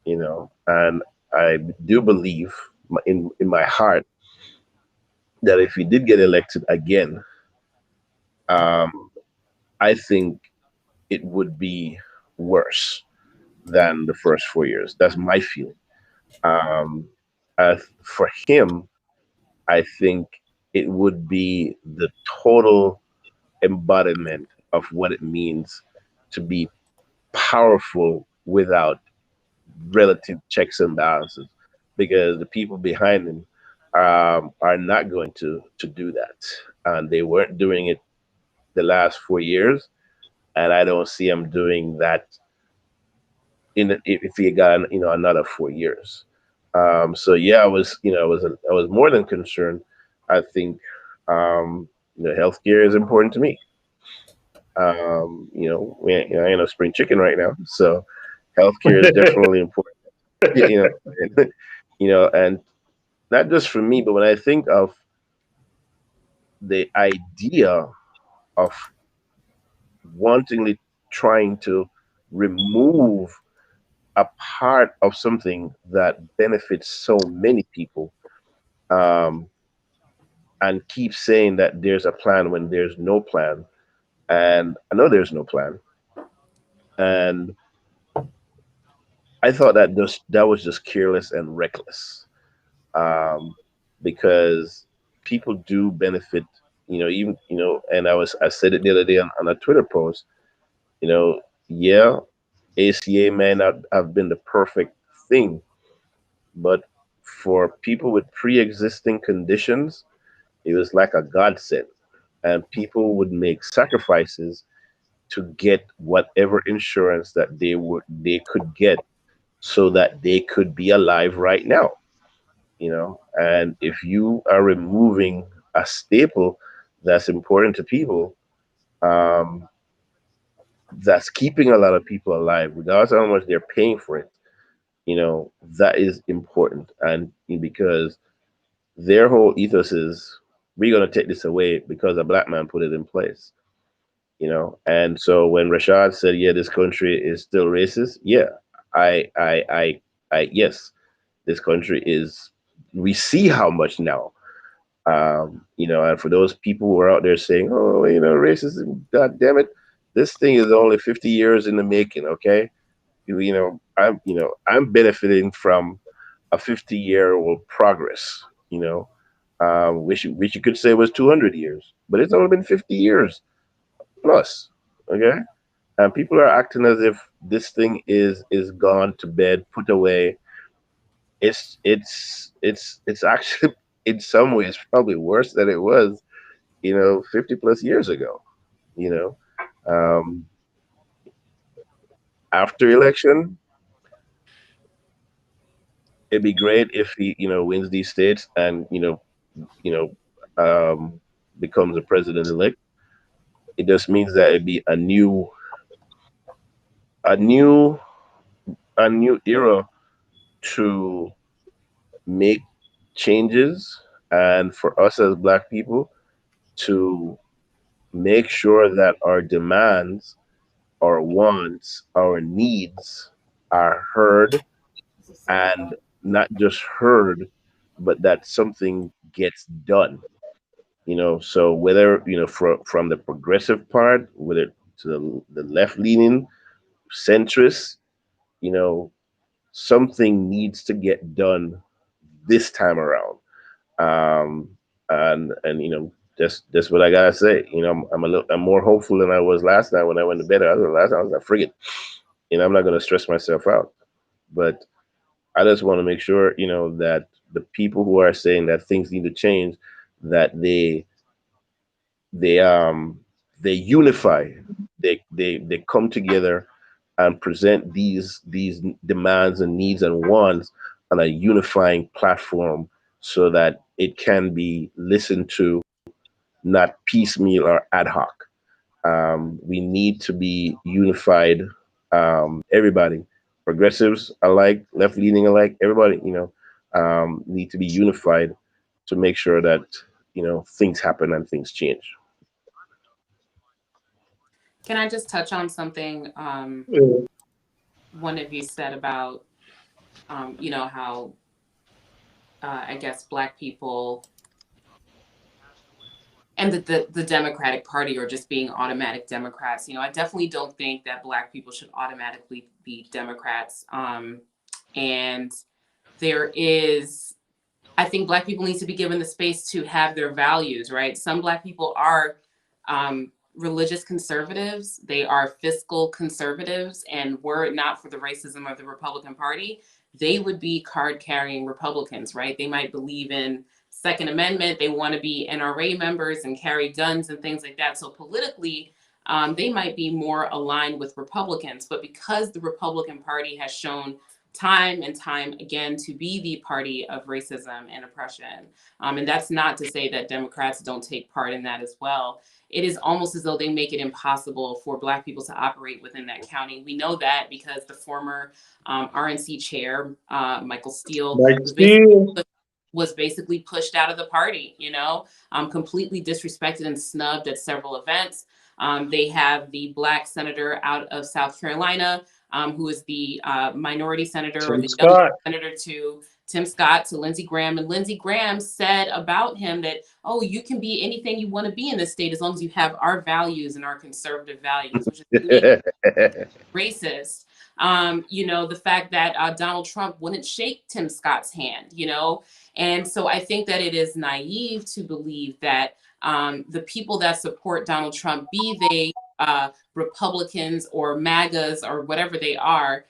you know. And I do believe in my heart that if he did get elected again, um, I think it would be worse than the first 4 years. That's my feeling. Um, for him, I think it would be the total embodiment of what it means to be powerful without relative checks and balances, because the people behind him are not going to do that, and they weren't doing it the last 4 years, and I don't see him doing that if he got another 4 years. So yeah, I was more than concerned. I think healthcare is important to me. I ain't a spring chicken right now, so healthcare is definitely important. You know, and, and not just for me, but when I think of the idea of wantingly trying to remove a part of something that benefits so many people, um, and keep saying that there's a plan when there's no plan, and I know there's no plan, and I thought that was just careless and reckless, um, because people do benefit, even and I said it the other day on a Twitter post, yeah, ACA may not have been the perfect thing, but for people with pre-existing conditions, it was like a godsend, and people would make sacrifices to get whatever insurance that they could get so that they could be alive right now. And if you are removing a staple that's important to people, um, that's keeping a lot of people alive, regardless of how much they're paying for it, that is important. And because their whole ethos is, we're going to take this away because a black man put it in place. And so when Rashad said, yeah, this country is still racist, yeah, yes, this country is, we see how much now. And for those people who are out there saying, oh, racism, god damn it, this thing is only 50 years in the making. Okay. I'm benefiting from a 50-year-old progress, which you could say was 200 years, but it's only been 50 years plus. Okay. And people are acting as if this thing is gone to bed, put away. It's actually in some ways probably worse than it was, 50 plus years ago. You know, um, After election, it'd be great if he, wins these states and you know, um, becomes a president elect. It just means that it'd be a new, a new era to make changes, and for us as Black people to make sure that our demands, our wants, our needs are heard, and not just heard, but that something gets done. So whether from the progressive part, whether to the left leaning, centrist, you know, something needs to get done this time around. Um, and that's what I gotta say. I'm more hopeful than I was last night when I went to bed. Last night I was like, friggin', I'm not gonna stress myself out. But I just want to make sure, that the people who are saying that things need to change, that they they unify, they come together and present these demands and needs and wants on a unifying platform so that it can be listened to, not piecemeal or ad hoc. We need to be unified, everybody, progressives alike, left leaning alike, everybody, need to be unified to make sure that, things happen and things change. Can I just touch on something? Yeah. one of you said about, you know, how I guess Black people and the Democratic Party are just being automatic Democrats. You know, I definitely don't think that Black people should automatically be Democrats. And there is, I think Black people need to be given the space to have their values, right? Some Black people are religious conservatives, they are fiscal conservatives, and were it not for the racism of the Republican Party, they would be card-carrying Republicans, right? They might believe in Second Amendment, they want to be NRA members and carry guns and things like that. So politically, they might be more aligned with Republicans, but because the Republican Party has shown time and time again to be the party of racism and oppression, and that's not to say that Democrats don't take part in that as well, it is almost as though they make it impossible for Black people to operate within that county. We know that because the former RNC chair, Michael Steele, was basically pushed out of the party, you know, completely disrespected and snubbed at several events. They have the Black senator out of South Carolina, who is the minority senator, or the young senator to Tim Scott, to Lindsey Graham. And Lindsey Graham said about him that, oh, you can be anything you want to be in this state as long as you have our values and our conservative values, which is racist. You know, the fact that Donald Trump wouldn't shake Tim Scott's hand, you know. And so I think that it is naive to believe that the people that support Donald Trump, be they Republicans or MAGAs or whatever they are,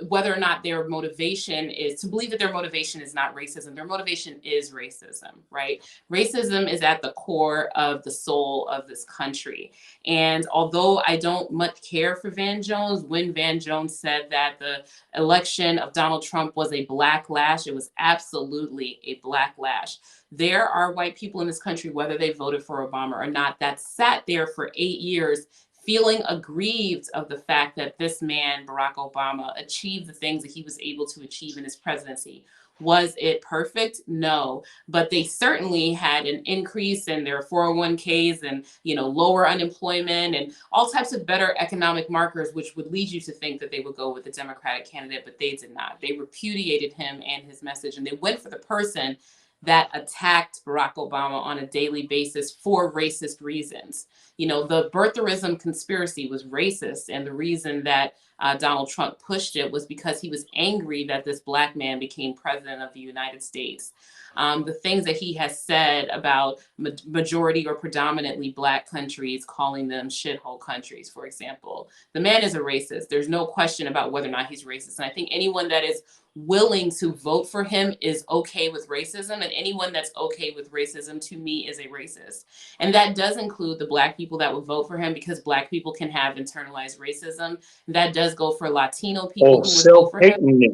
whether or not their motivation is to believe that their motivation is not racism, their motivation is racism, right? Racism is at the core of the soul of this country. And although I don't much care for Van Jones, when Van Jones said that the election of Donald Trump was a backlash, it was absolutely a backlash. There are white people in this country, whether they voted for Obama or not, that sat there for 8 years feeling aggrieved of the fact that this man, Barack Obama, achieved the things that he was able to achieve in his presidency. Was it perfect? No, but they certainly had an increase in their 401ks and, you know, lower unemployment and all types of better economic markers, which would lead you to think that they would go with the Democratic candidate, but they did not. They repudiated him and his message, and they went for the person that attacked Barack Obama on a daily basis for racist reasons. You know, the birtherism conspiracy was racist, and the reason that Donald Trump pushed it was because he was angry that this Black man became president of the United States. The things that he has said about majority or predominantly Black countries, calling them shithole countries, for example. The man is a racist. There's no question about whether or not he's racist. And I think anyone that is willing to vote for him is okay with racism, and anyone that's okay with racism to me is a racist. And that does include the Black people that would vote for him, because Black people can have internalized racism. That does go for Latino people who would vote for him.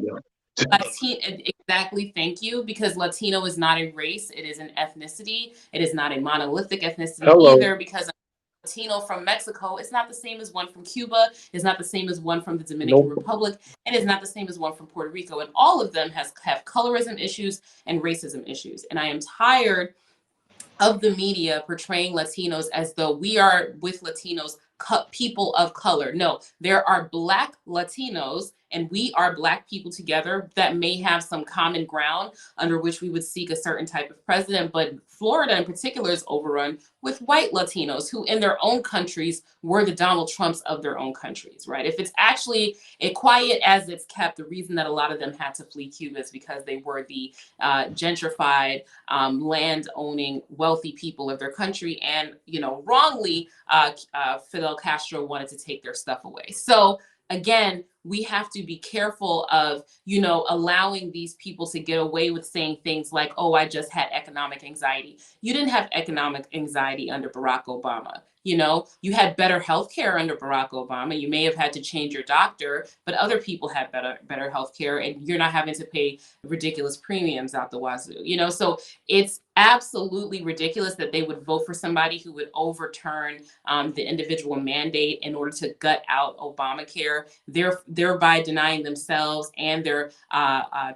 Exactly, thank you, because Latino is not a race, it is an ethnicity. It is not a monolithic ethnicity either, because Latino from Mexico is not the same as one from Cuba, is not the same as one from the Dominican Republic, and is not the same as one from Puerto Rico. And all of them have colorism issues and racism issues. And I am tired of the media portraying Latinos as though we are with Latinos people of color. No, there are Black Latinos, and we are Black people together that may have some common ground under which we would seek a certain type of president. But Florida in particular is overrun with white Latinos who in their own countries were the Donald Trumps of their own countries, right? If it's actually quiet as it's kept, the reason that a lot of them had to flee Cuba is because they were the gentrified, land-owning, wealthy people of their country. And, you know, wrongly, Fidel Castro wanted to take their stuff away. So again, we have to be careful of, you know, allowing these people to get away with saying things like, oh, I just had economic anxiety. You didn't have economic anxiety under Barack Obama. You know, you had better health care under Barack Obama. You may have had to change your doctor, but other people had better health care, and you're not having to pay ridiculous premiums out the wazoo. You know, so it's absolutely ridiculous that they would vote for somebody who would overturn the individual mandate in order to gut out Obamacare, thereby denying themselves and their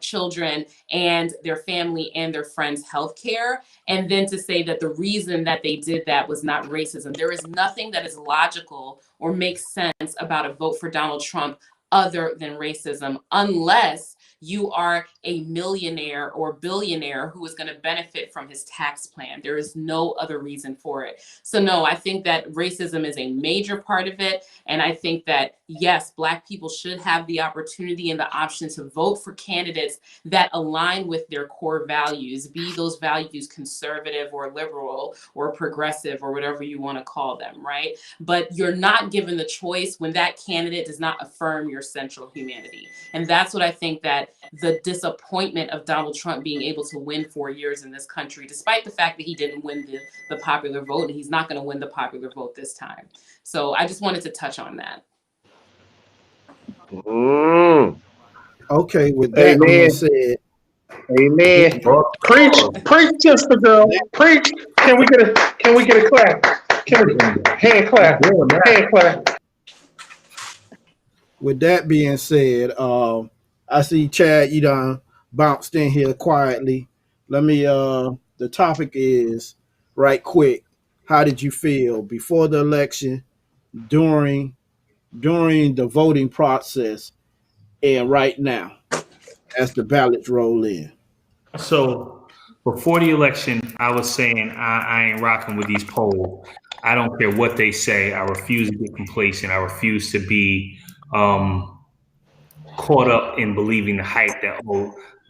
children and their family and their friends health care. And then to say that the reason that they did that was not racism. There is nothing that is logical or makes sense about a vote for Donald Trump other than racism, unless you are a millionaire or billionaire who is going to benefit from his tax plan. There is no other reason for it. So no, I think that racism is a major part of it. And I think that, yes, Black people should have the opportunity and the option to vote for candidates that align with their core values, be those values conservative or liberal or progressive or whatever you want to call them, right? But you're not given the choice when that candidate does not affirm your central humanity. And that's what I think that the disappointment of Donald Trump being able to win 4 years in this country, despite the fact that he didn't win the popular vote, and he's not going to win the popular vote this time. So I just wanted to touch on that. Mm. Okay, with that being said, Amen. Preach, sister girl. Preach. Can we get a clap? Hand clap. Hand clap. with that being said, I see Chad, you done bounced in here quietly. Let me the topic is right quick. How did you feel before the election, during the voting process, and right now as the ballots roll in? So before the election, I was saying I ain't rocking with these polls. I don't care what they say. I refuse to get complacent. I refuse to be caught up in believing the hype that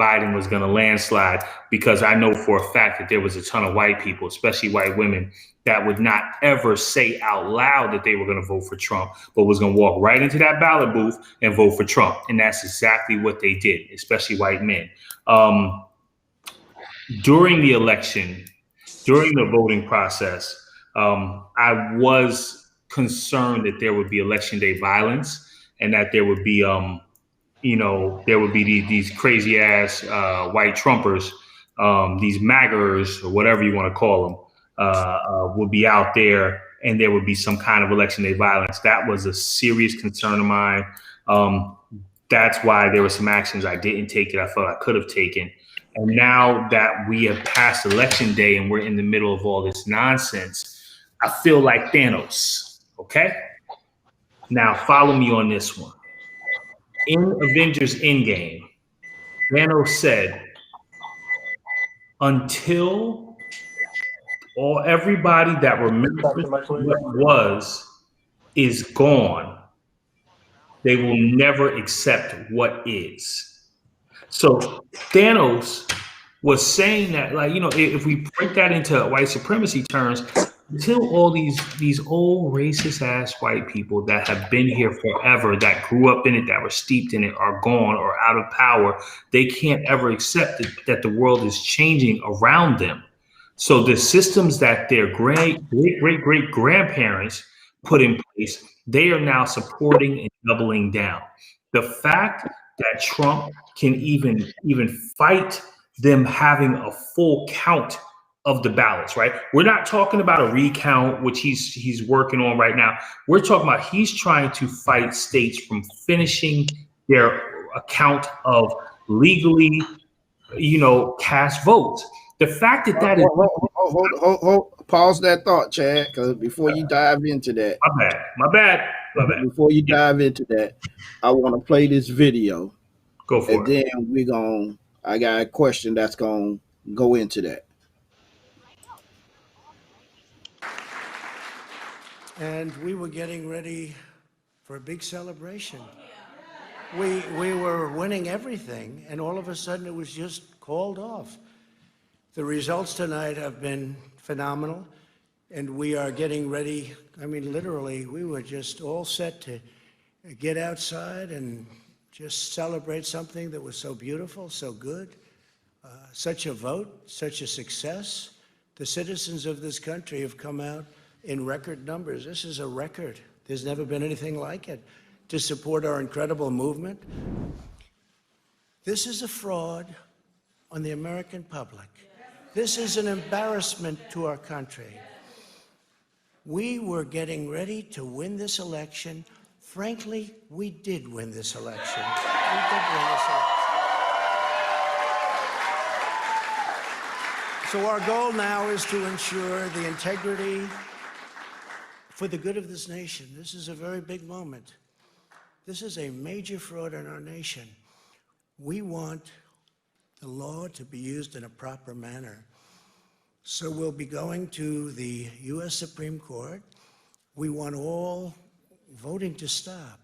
Biden was going to landslide, because I know for a fact that there was a ton of white people, especially white women, that would not ever say out loud that they were going to vote for Trump, but was going to walk right into that ballot booth and vote for Trump. And that's exactly what they did, especially white men. During the election, during the voting process, I was concerned that there would be election day violence and that there would be, there would be these crazy ass white Trumpers, these MAGAers or whatever you want to call them, would be out there, and there would be some kind of election day violence. That was a serious concern of mine. That's why there were some actions I didn't take that I felt I could have taken. And now that we have passed election day and we're in the middle of all this nonsense, I feel like Thanos, okay? Now follow me on this one. In Avengers Endgame, Thanos said, until everybody that remembers what was is gone, they will never accept what is. So Thanos was saying that, like, if we break that into white supremacy terms, until all these old racist ass white people that have been here forever, that grew up in it, that were steeped in it, are gone or out of power, they can't ever accept that the world is changing around them. So the systems that their great grandparents put in place, they are now supporting and doubling down. The fact that Trump can even fight them having a full count of the ballots, right? We're not talking about a recount, which he's working on right now. We're talking about he's trying to fight states from finishing their account of legally, cast votes. The fact that is hold, pause that thought, Chad, because before you dive into that, my bad. Before you dive into that, I want to play this video. Go for and it. Then I got a question that's gonna go into that. And we were getting ready for a big celebration. We were winning everything, and all of a sudden it was just called off. The results tonight have been phenomenal, and we are getting ready. I mean, literally, we were just all set to get outside and just celebrate something that was so beautiful, so good. Such a vote, such a success. The citizens of this country have come out in record numbers. This is a record. There's never been anything like it to support our incredible movement. This is a fraud on the American public. This is an embarrassment to our country. We were getting ready to win this election. Frankly, we did win this election. We did win this election. So our goal now is to ensure the integrity for the good of this nation. This is a very big moment. This is a major fraud in our nation. We want the law to be used in a proper manner. So we'll be going to the U.S. Supreme Court. We want all voting to stop.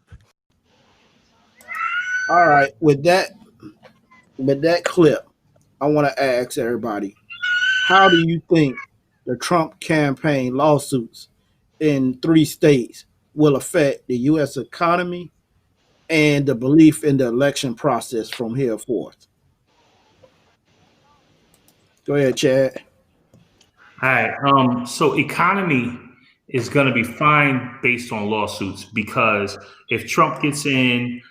All right, with that clip, I want to ask everybody, how do you think the Trump campaign lawsuits in 3 states will affect the U.S. economy and the belief in the election process from here forth? Go ahead, Chad. All right. So economy is going to be fine based on lawsuits, because if Trump gets in,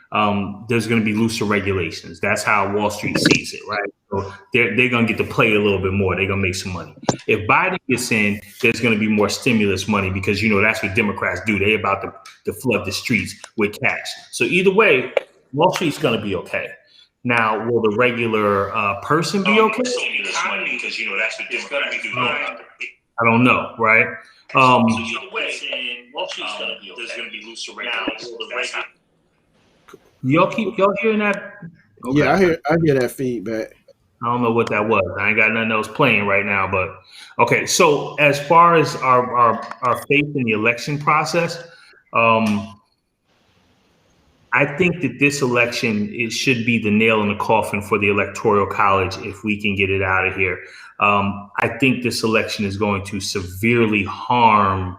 there's going to be looser regulations. That's how Wall Street sees it, right? So they're going to get to play a little bit more. They're going to make some money. If Biden gets in, there's going to be more stimulus money, because, that's what Democrats do. They're about to flood the streets with cash. So either way, Wall Street's going to be okay. Now, will the regular person be okay? Because that's what Democrats do. I don't know, right? So either way, Wall Street's going to be okay. There's going to be looser regulations. Y'all hearing that? Okay. Yeah, I hear that feedback. I don't know what that was. I ain't got nothing else playing right now, but okay. So as far as our faith in the election process, I think that this election, it should be the nail in the coffin for the Electoral College if we can get it out of here. I think this election is going to severely harm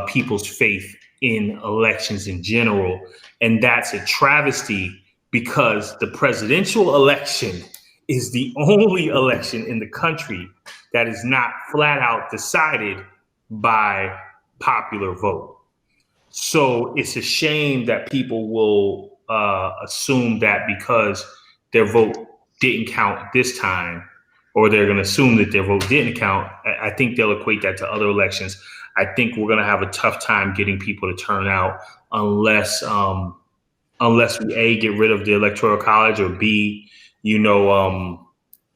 people's faith in elections in general. And that's a travesty, because the presidential election is the only election in the country that is not flat out decided by popular vote. So it's a shame that people will assume that because their vote didn't count this time, or they're going to assume that their vote didn't count. I think they'll equate that to other elections. I think we're going to have a tough time getting people to turn out unless we A, get rid of the Electoral College, or B,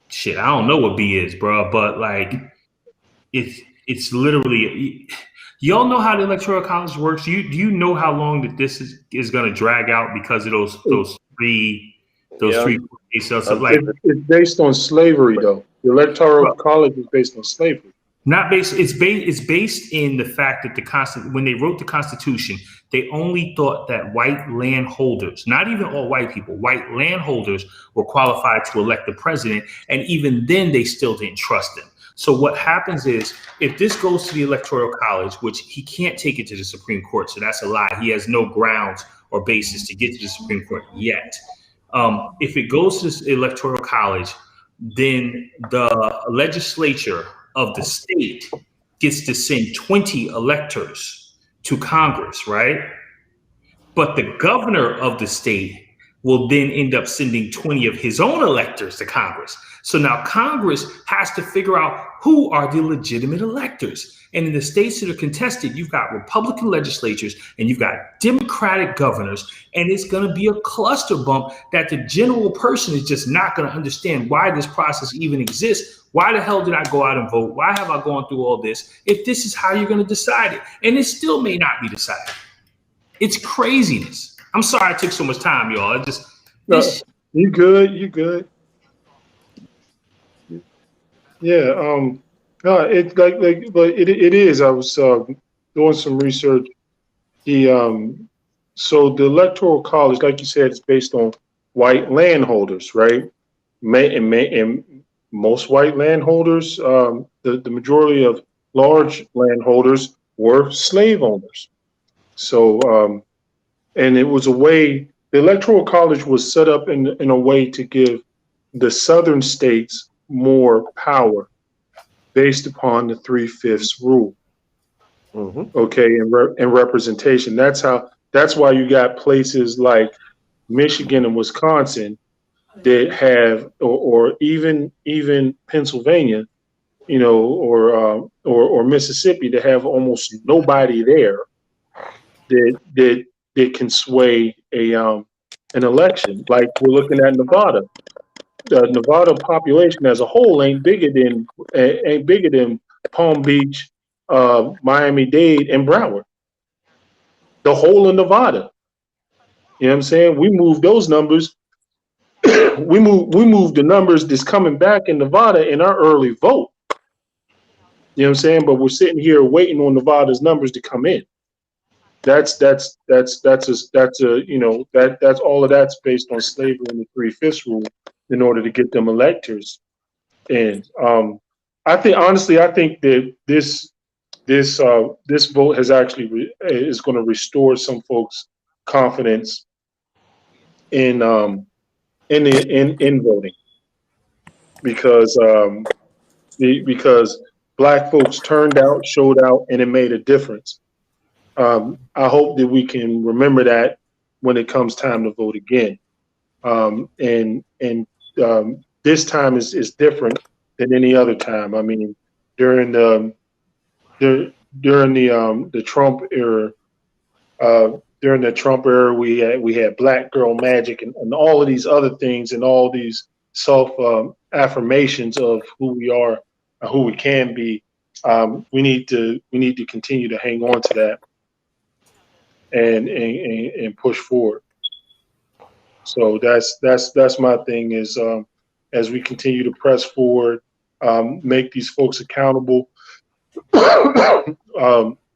shit, I don't know what B is, bro, but like it's literally, y'all know how the Electoral College works. Do you know how long that this is going to drag out because of those three cases? Like, it's based on slavery, though. The Electoral College is based on slavery. Not based. It's based in the fact that when they wrote the Constitution, they only thought that white landholders, not even all white people, white landholders were qualified to elect the president, and even then they still didn't trust them. So what happens is, if this goes to the Electoral College, which he can't take it to the Supreme Court, so that's a lie. He has no grounds or basis to get to the Supreme Court yet. If it goes to the Electoral College, then the legislature of the state gets to send 20 electors to Congress, right? But the governor of the state will then end up sending 20 of his own electors to Congress. So now Congress has to figure out who are the legitimate electors. And in the states that are contested, you've got Republican legislatures and you've got Democratic governors, and it's going to be a cluster bump that the general person is just not going to understand why this process even exists. Why the hell did I go out and vote? Why have I gone through all this if this is how you're going to decide it? And it still may not be decided. It's craziness. I'm sorry I took so much time, y'all. You good. Yeah. It's but it is. I was doing some research. So the Electoral College, like you said, is based on white landholders, right? And most white landholders, the majority of large landholders were slave owners. So, and it was a way, the Electoral College was set up in a way to give the southern states more power based upon the 3/5 rule. Mm-hmm. Okay, and representation. That's why you got places like Michigan and Wisconsin that have, or even Pennsylvania, or Mississippi, that have almost nobody there that can sway an election. Like we're looking at Nevada. The Nevada population as a whole ain't bigger than Palm Beach, Miami-Dade, and Broward. The whole of Nevada, You know what I'm saying? We moved those numbers. we moved the numbers that's coming back in Nevada in our early vote. You know what I'm saying? But we're sitting here waiting on Nevada's numbers to come in. That's all of that's based on slavery and the 3/5 rule in order to get them electors. And I think that this vote has actually is going to restore some folks' confidence in voting, because black folks turned out, showed out, and it made a difference. I hope that we can remember that when it comes time to vote again. This time is different than any other time. I mean, during the Trump era, we had Black Girl Magic and all of these other things and all these self affirmations of who we are, who we can be. We need to continue to hang on to that and push forward. So that's my thing is, as we continue to press forward, make these folks accountable.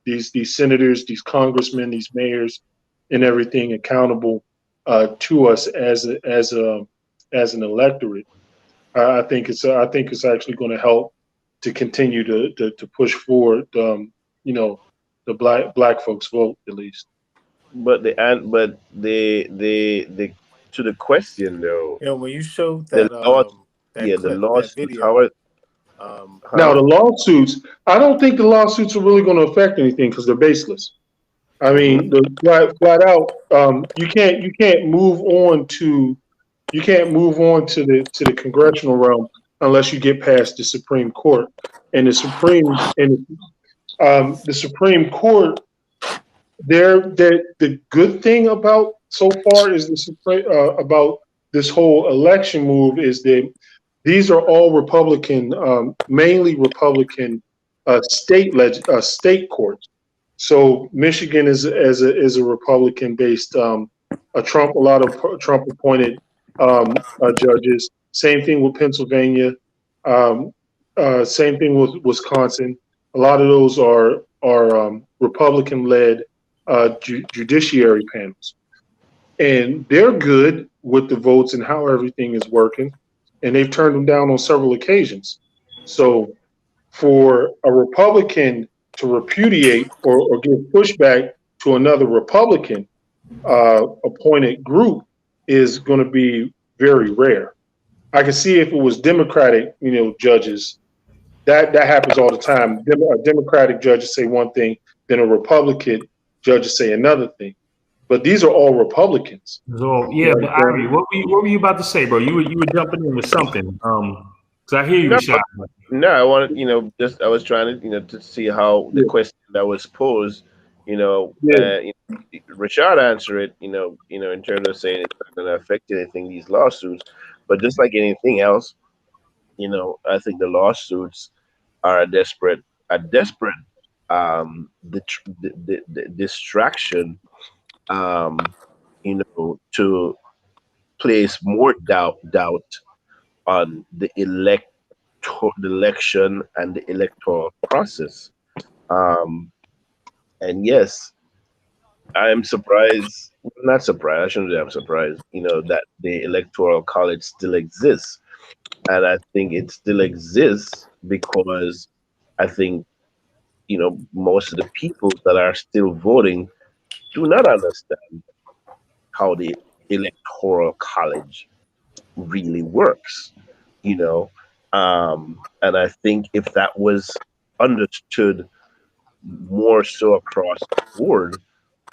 These senators, these congressmen, these mayors, and everything accountable to us as an electorate. I think it's actually going to help to continue to push forward. The black folks vote, at least. But the to the question though. You know, when you showed that The law, that the clip, that lawsuits. video, Now the lawsuits, I don't think the lawsuits are really going to affect anything because they're baseless. I mean, flat out, you can't move on to the congressional realm unless you get past the Supreme Court, and the Supreme Court. The good thing about so far is about this whole election move is that these are all Republican, mainly Republican state courts. So Michigan is a Republican-based, a lot of Trump appointed judges. Same thing with Pennsylvania. Same thing with Wisconsin. A lot of those are Republican-led judiciary panels, and they're good with the votes and how everything is working, and they've turned them down on several occasions. So for a Republican to repudiate or give pushback to another Republican appointed group is going to be very rare. I can see if it was Democratic, judges, that happens all the time. Democratic judges say one thing, then a Republican judges say another thing. But these are all Republicans. So yeah, but Ari, what were you about to say, bro? You were jumping in with something. Because I hear you, Rashad. No, I wanted, I was trying to, to see how the question that was posed, Rashad answered it, in terms of saying it's not going to affect anything, these lawsuits. But just like anything else, I think the lawsuits are a desperate distraction, to place more doubt on the election and the electoral process. And yes, I am surprised, not surprised, I shouldn't say I'm surprised, that the electoral college still exists. And I think it still exists because I think, most of the people that are still voting do not understand how the electoral college really works, and I think if that was understood more so across the board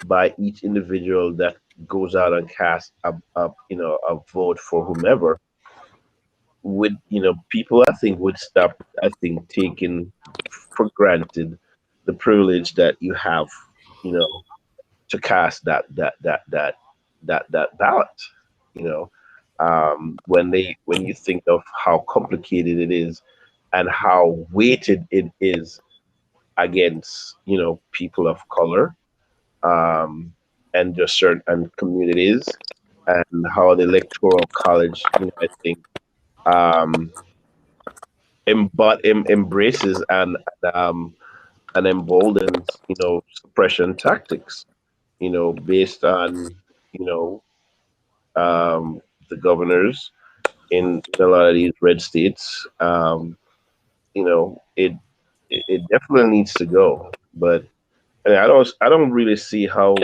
by each individual that goes out and casts a vote for whomever, people I think would stop, taking for granted the privilege that you have, to cast that ballot. When you think of how complicated it is and how weighted it is against, people of color, and just certain communities, and how the electoral college, I think, um, embraces and emboldens, suppression tactics, based on, you know, the governors in a lot of these red states. It definitely needs to go, but I don't really see how,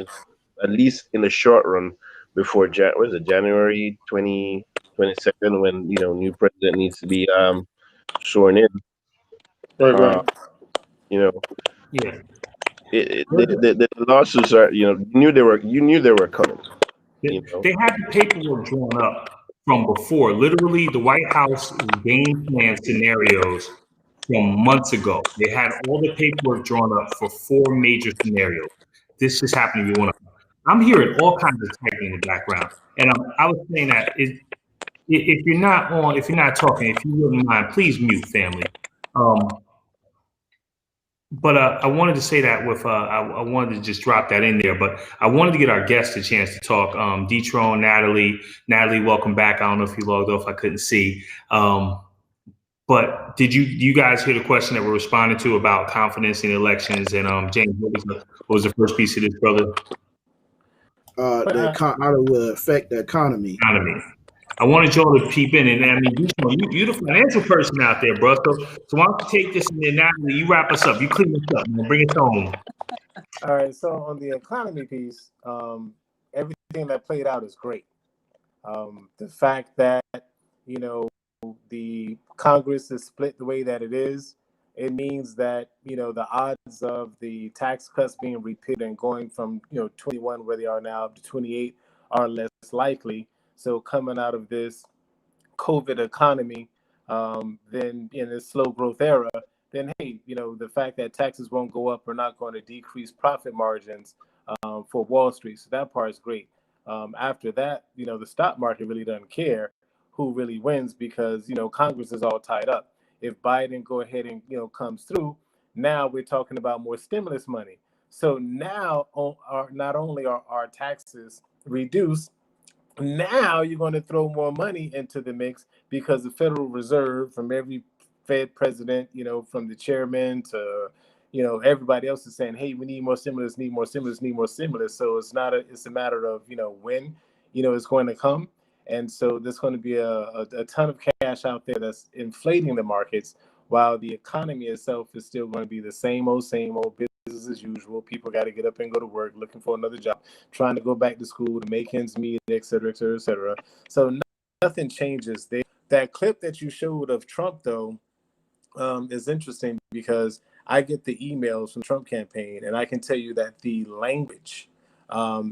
at least in the short run, before was it January 2022, when new president needs to be sworn in. Right, Uh, right. you know, Yeah. the lawsuits are, you knew they were coming. They had the paperwork drawn up from before. Literally, the White House game plan scenarios from months ago. They had all the paperwork drawn up for 4 major scenarios. This just happened to be one of them. I'm hearing all kinds of typing in the background, and I was saying that if you're not on, if you're not talking, if you wouldn't mind, please mute, family. But I wanted to say that with I wanted to just drop that in there. But I wanted to get our guests a chance to talk. D-Tron, Natalie, welcome back. I don't know if you logged off. I couldn't see. But did you guys hear the question that we're responding to about confidence in elections? And James, what was the first piece of this, brother? How it will affect the economy. I wanted y'all to peep in, and I mean, you're the financial person out there, bro. So why don't you take this and then Natalie, you wrap us up. You clean us up, man. Bring us home. All right. So on the economy piece, everything that played out is great. The fact that the Congress is split the way that it is, it means that the odds of the tax cuts being repeated and going from 21 where they are now up to 28 are less likely. So coming out of this COVID economy, then in this slow growth era, then hey, the fact that taxes won't go up are not going to decrease profit margins for Wall Street. So that part is great. After that, the stock market really doesn't care who really wins because Congress is all tied up. If Biden go ahead and comes through, now we're talking about more stimulus money. So now not only are our taxes reduced, now you're going to throw more money into the mix because the Federal Reserve, from every Fed president, from the chairman to everybody else is saying, hey, we need more stimulus, need more stimulus, need more stimulus. So it's a matter of when it's going to come. And so there's going to be a ton of cash out there that's inflating the markets, while the economy itself is still going to be the same old business as usual. People got to get up and go to work, looking for another job, trying to go back to school to make ends meet, et cetera, et cetera, et cetera. So nothing changes there. That clip that you showed of Trump, though, is interesting because I get the emails from Trump campaign, and I can tell you that the language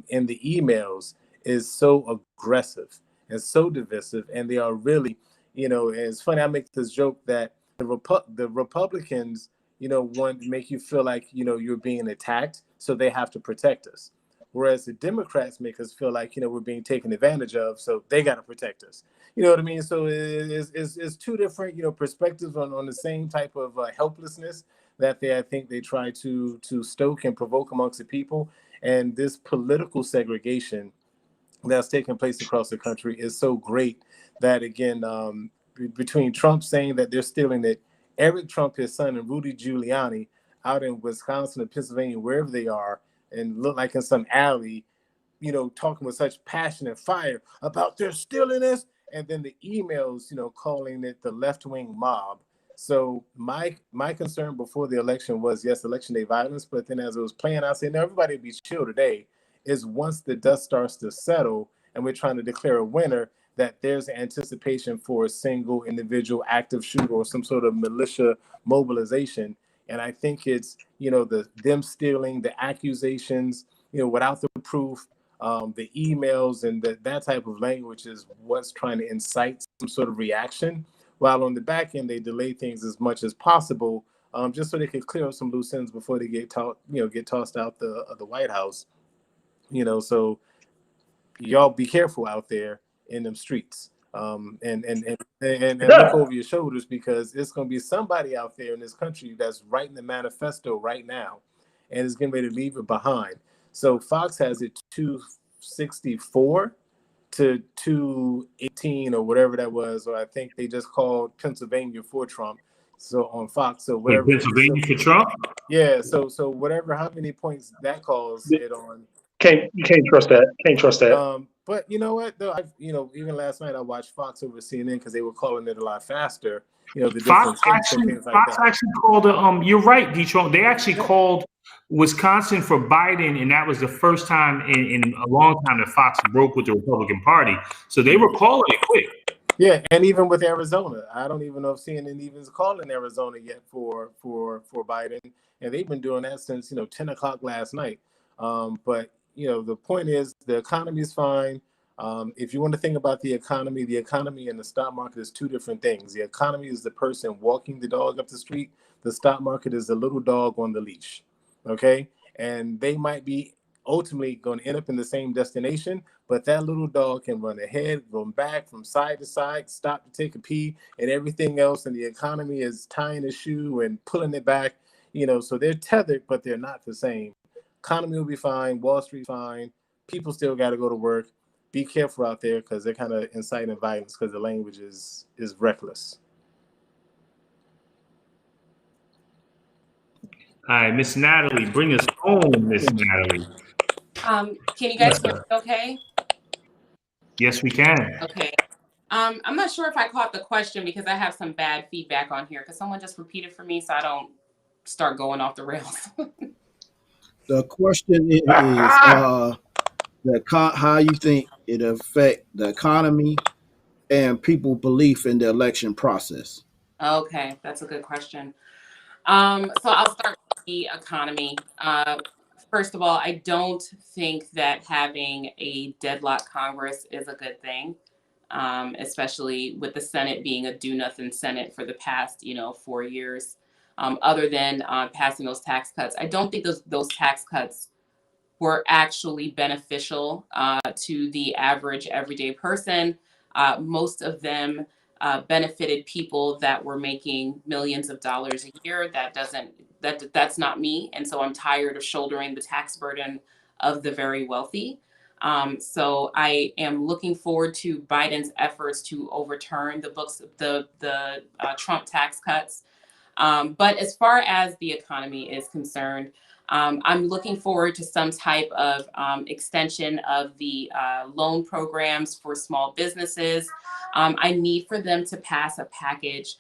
in the emails is so aggressive and so divisive, and they are really, and it's funny, I make this joke that the Republicans, want to make you feel like, you're being attacked, so they have to protect us. Whereas the Democrats make us feel like, we're being taken advantage of, so they got to protect us. You know what I mean? So it's two different, perspectives on the same type of helplessness that I think they try to stoke and provoke amongst the people. And this political segregation that's taking place across the country is so great that, again, between Trump saying that they're stealing it, Eric Trump, his son, and Rudy Giuliani out in Wisconsin or Pennsylvania, wherever they are, and look like in some alley, talking with such passion and fire about they're stealing this, and then the emails, calling it the left-wing mob. So my concern before the election was, yes, election day violence, but then as it was playing out, saying, no, everybody will be chill today, is once the dust starts to settle and we're trying to declare a winner, that there's anticipation for a single individual active shooter or some sort of militia mobilization. And I think it's, them stealing, the accusations, without the proof, the emails and that type of language is what's trying to incite some sort of reaction. While on the back end, they delay things as much as possible, just so they can clear up some loose ends before they get tossed out the White House. So y'all be careful out there in them streets, and look over your shoulders, because it's going to be somebody out there in this country that's writing the manifesto right now and is getting ready to leave it behind. So Fox has it 264 to 218 or whatever that was, or I think they just called Pennsylvania for Trump. So on Fox, so Wait, whatever. Pennsylvania for Trump? Yeah, so whatever, how many points that calls it on. You can't trust that. Can't trust that. But you know what though, even last night I watched Fox over CNN because they were calling it a lot faster. The different states and things like Fox that. actually called you're right, Detroit. They actually called Wisconsin for Biden, and that was the first time in a long time that Fox broke with the Republican Party. So they were calling it quick. Yeah, and even with Arizona, I don't even know if CNN even is calling Arizona yet for Biden, and they've been doing that since 10 o'clock last night. But the point is the economy is fine. If you want to think about the economy and the stock market is two different things. The economy is the person walking the dog up the street. The stock market is the little dog on the leash. Okay, and they might be ultimately going to end up in the same destination, but that little dog can run ahead, run back from side to side, stop to take a pee, and everything else. And the economy is tying a shoe and pulling it back. So they're tethered, but they're not the same. Economy will be fine. Wall Street fine. People still got to go to work. Be careful out there because they're kind of inciting violence because the language is reckless. All right, Miss Natalie, bring us home, Miss Natalie. Can you guys hear me okay? Yes, we can. Okay. I'm not sure if I caught the question because I have some bad feedback on here. Could someone just repeat it for me so I don't start going off the rails? The question is how you think it affect the economy and people belief in the election process. Okay, that's a good question. So I'll start with the economy. First of all, I don't think that having a deadlock Congress is a good thing, especially with the Senate being a do-nothing Senate for the past, 4 years. Other than passing those tax cuts, I don't think those tax cuts were actually beneficial to the average everyday person. Most of them benefited people that were making millions of dollars a year. That's not me. And so I'm tired of shouldering the tax burden of the very wealthy. So I am looking forward to Biden's efforts to overturn the Trump tax cuts. But as far as the economy is concerned, I'm looking forward to some type of extension of the loan programs for small businesses. I need for them to pass a package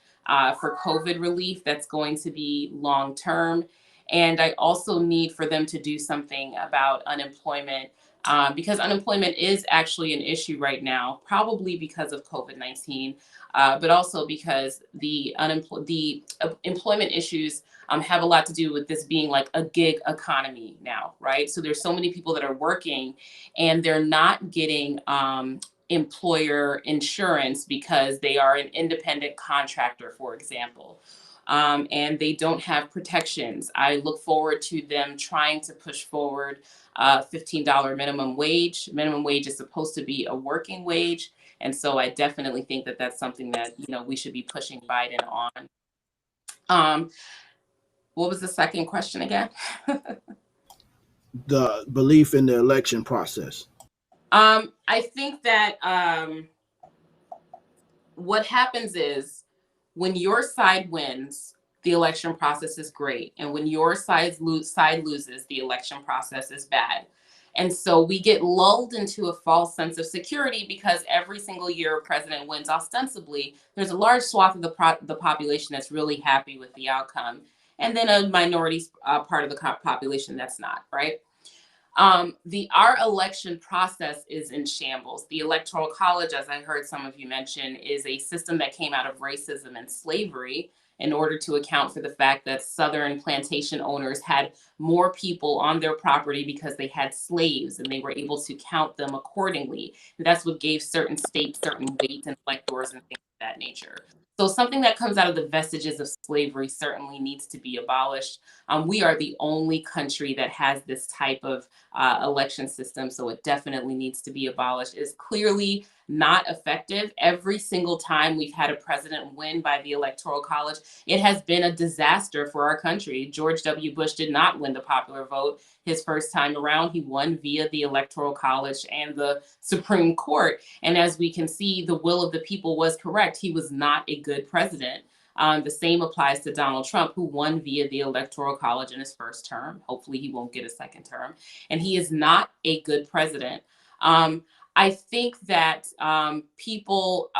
for COVID relief that's going to be long term. And I also need for them to do something about unemployment because unemployment is actually an issue right now, probably because of COVID-19, but also because the employment issues have a lot to do with this being like a gig economy now, right? So there's so many people that are working and they're not getting employer insurance because they are an independent contractor, for example. And they don't have protections. I look forward to them trying to push forward $15 minimum wage. Minimum wage is supposed to be a working wage. And so I definitely think that that's something that, we should be pushing Biden on. What was the second question again? The belief in the election process. I think that what happens is when your side wins, the election process is great. And when your side loses, the election process is bad. And so we get lulled into a false sense of security because every single year a president wins ostensibly, there's a large swath of the population that's really happy with the outcome. And then a minority part of the population that's not, right? Our election process is in shambles. The Electoral College, as I heard some of you mention, is a system that came out of racism and slavery in order to account for the fact that Southern plantation owners had more people on their property because they had slaves and they were able to count them accordingly. And that's what gave certain states certain weight and electors and things of that nature. So something that comes out of the vestiges of slavery certainly needs to be abolished. We are the only country that has this type of election system, so it definitely needs to be abolished. It's clearly not effective. Every single time we've had a president win by the Electoral College, it has been a disaster for our country. George W. Bush did not win the popular vote his first time around. He won via the Electoral College and the Supreme Court. And as we can see, the will of the people was correct. He was not a good president. The same applies to Donald Trump, who won via the Electoral College in his first term. Hopefully he won't get a second term. And he is not a good president. I think that people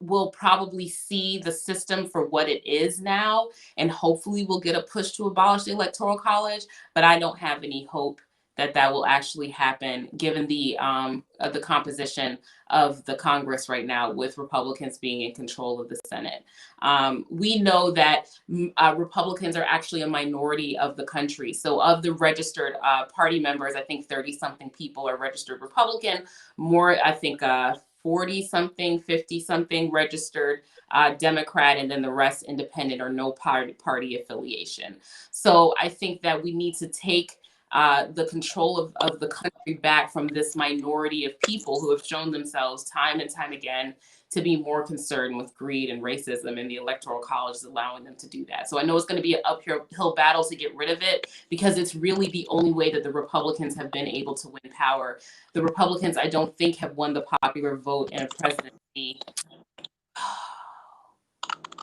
will probably see the system for what it is now, and hopefully we'll get a push to abolish the Electoral College, but I don't have any hope that that will actually happen given the composition of the Congress right now, with Republicans being in control of the Senate. We know that Republicans are actually a minority of the country. So of the registered party members, I think 30-something people are registered Republican, more, I think 40-something, 50-something registered Democrat, and then the rest independent or no party affiliation. So I think that we need to take the control of the country back from this minority of people who have shown themselves time and time again to be more concerned with greed and racism, and the Electoral College is allowing them to do that. So I know it's going to be an uphill battle to get rid of it, because it's really the only way that the Republicans have been able to win power. The Republicans, I don't think, have won the popular vote in a presidency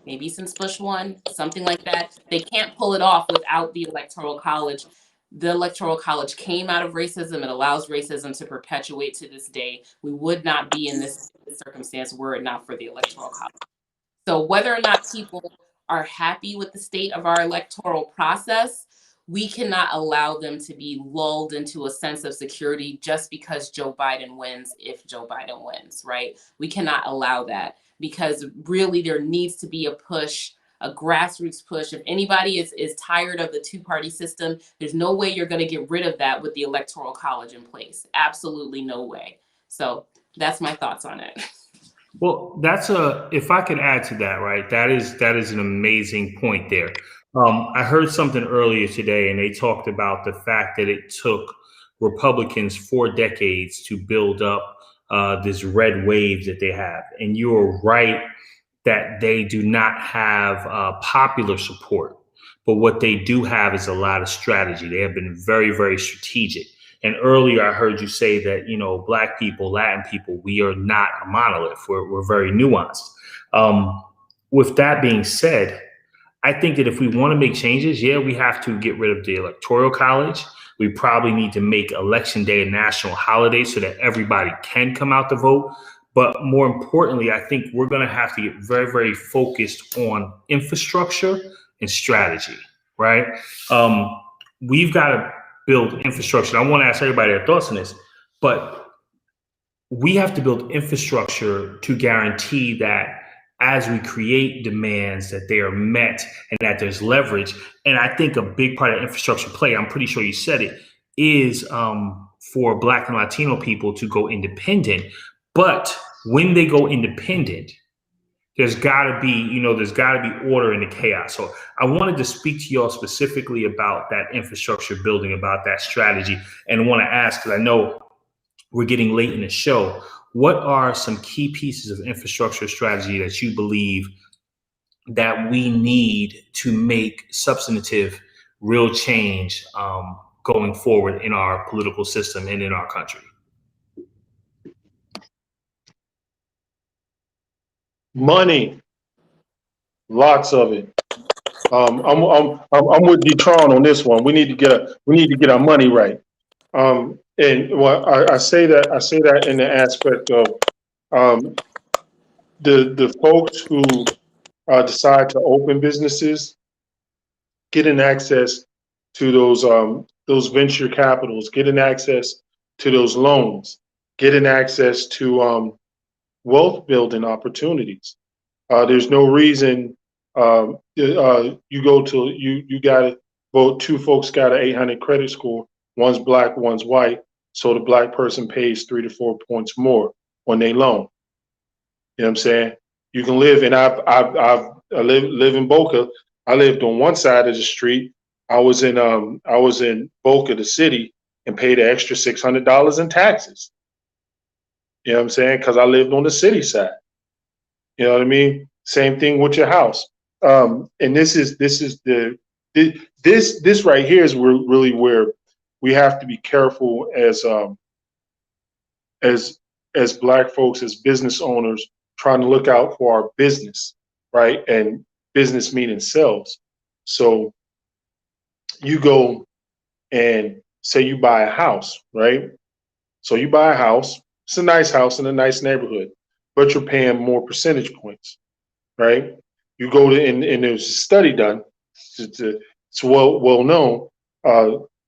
maybe since Bush won, something like that. They can't pull it off without the Electoral College. The Electoral College came out of racism. It allows racism to perpetuate to this day. We would not be in this circumstance were it not for the Electoral College. So whether or not people are happy with the state of our electoral process, we cannot allow them to be lulled into a sense of security just because Joe Biden wins, if Joe Biden wins, right? We cannot allow that, because really there needs to be a push, a grassroots push. If anybody is tired of the two-party system, there's no way you're going to get rid of that with the Electoral College in place. Absolutely no way. So that's my thoughts on it. Well, if I could add to that, right, that is an amazing point there. I heard something earlier today, and they talked about the fact that it took Republicans 4 decades to build up this red wave that they have. And you are right that they do not have popular support, but what they do have is a lot of strategy. They have been very, very strategic. And earlier I heard you say that, Black people, Latin people, we are not a monolith. We're very nuanced. With that being said, I think that if we want to make changes, we have to get rid of the Electoral College. We probably need to make Election Day a national holiday so that everybody can come out to vote. But more importantly, I think we're going to have to get very, very focused on infrastructure and strategy, right? We've got to build infrastructure. I want to ask everybody their thoughts on this, but we have to build infrastructure to guarantee that as we create demands, that they are met and that there's leverage. And I think a big part of infrastructure play, I'm pretty sure you said it, is for Black and Latino people to go independent. But when they go independent, there's got to be, order in the chaos. So I wanted to speak to y'all specifically about that infrastructure building, about that strategy, and I want to ask, because I know we're getting late in the show, what are some key pieces of infrastructure strategy that you believe that we need to make substantive, real change going forward in our political system and in our country? Money, lots of it. I'm with Detron on this one. We need to get our money right. And I say that in the aspect of the folks who decide to open businesses, getting access to those venture capitals, getting access to those loans, getting access to wealth building opportunities. There's no reason you got to vote. 2 folks got an 800 credit score. One's Black, one's white. So the Black person pays 3 to 4 points more when they loan. You know what I'm saying? You can live, and I live in Boca. I lived on one side of the street. I was in Boca, the city, and paid an extra $600 in taxes. You know what I'm saying? Because I lived on the city side. You know what I mean? Same thing with your house. And this right here is really where we have to be careful as Black folks, as business owners, trying to look out for our business, right? And business meaning sales. So you go and say you buy a house, right? So you buy a house. It's a nice house in a nice neighborhood, but you're paying more percentage points, right? You go to, and there's a study done. It's well known.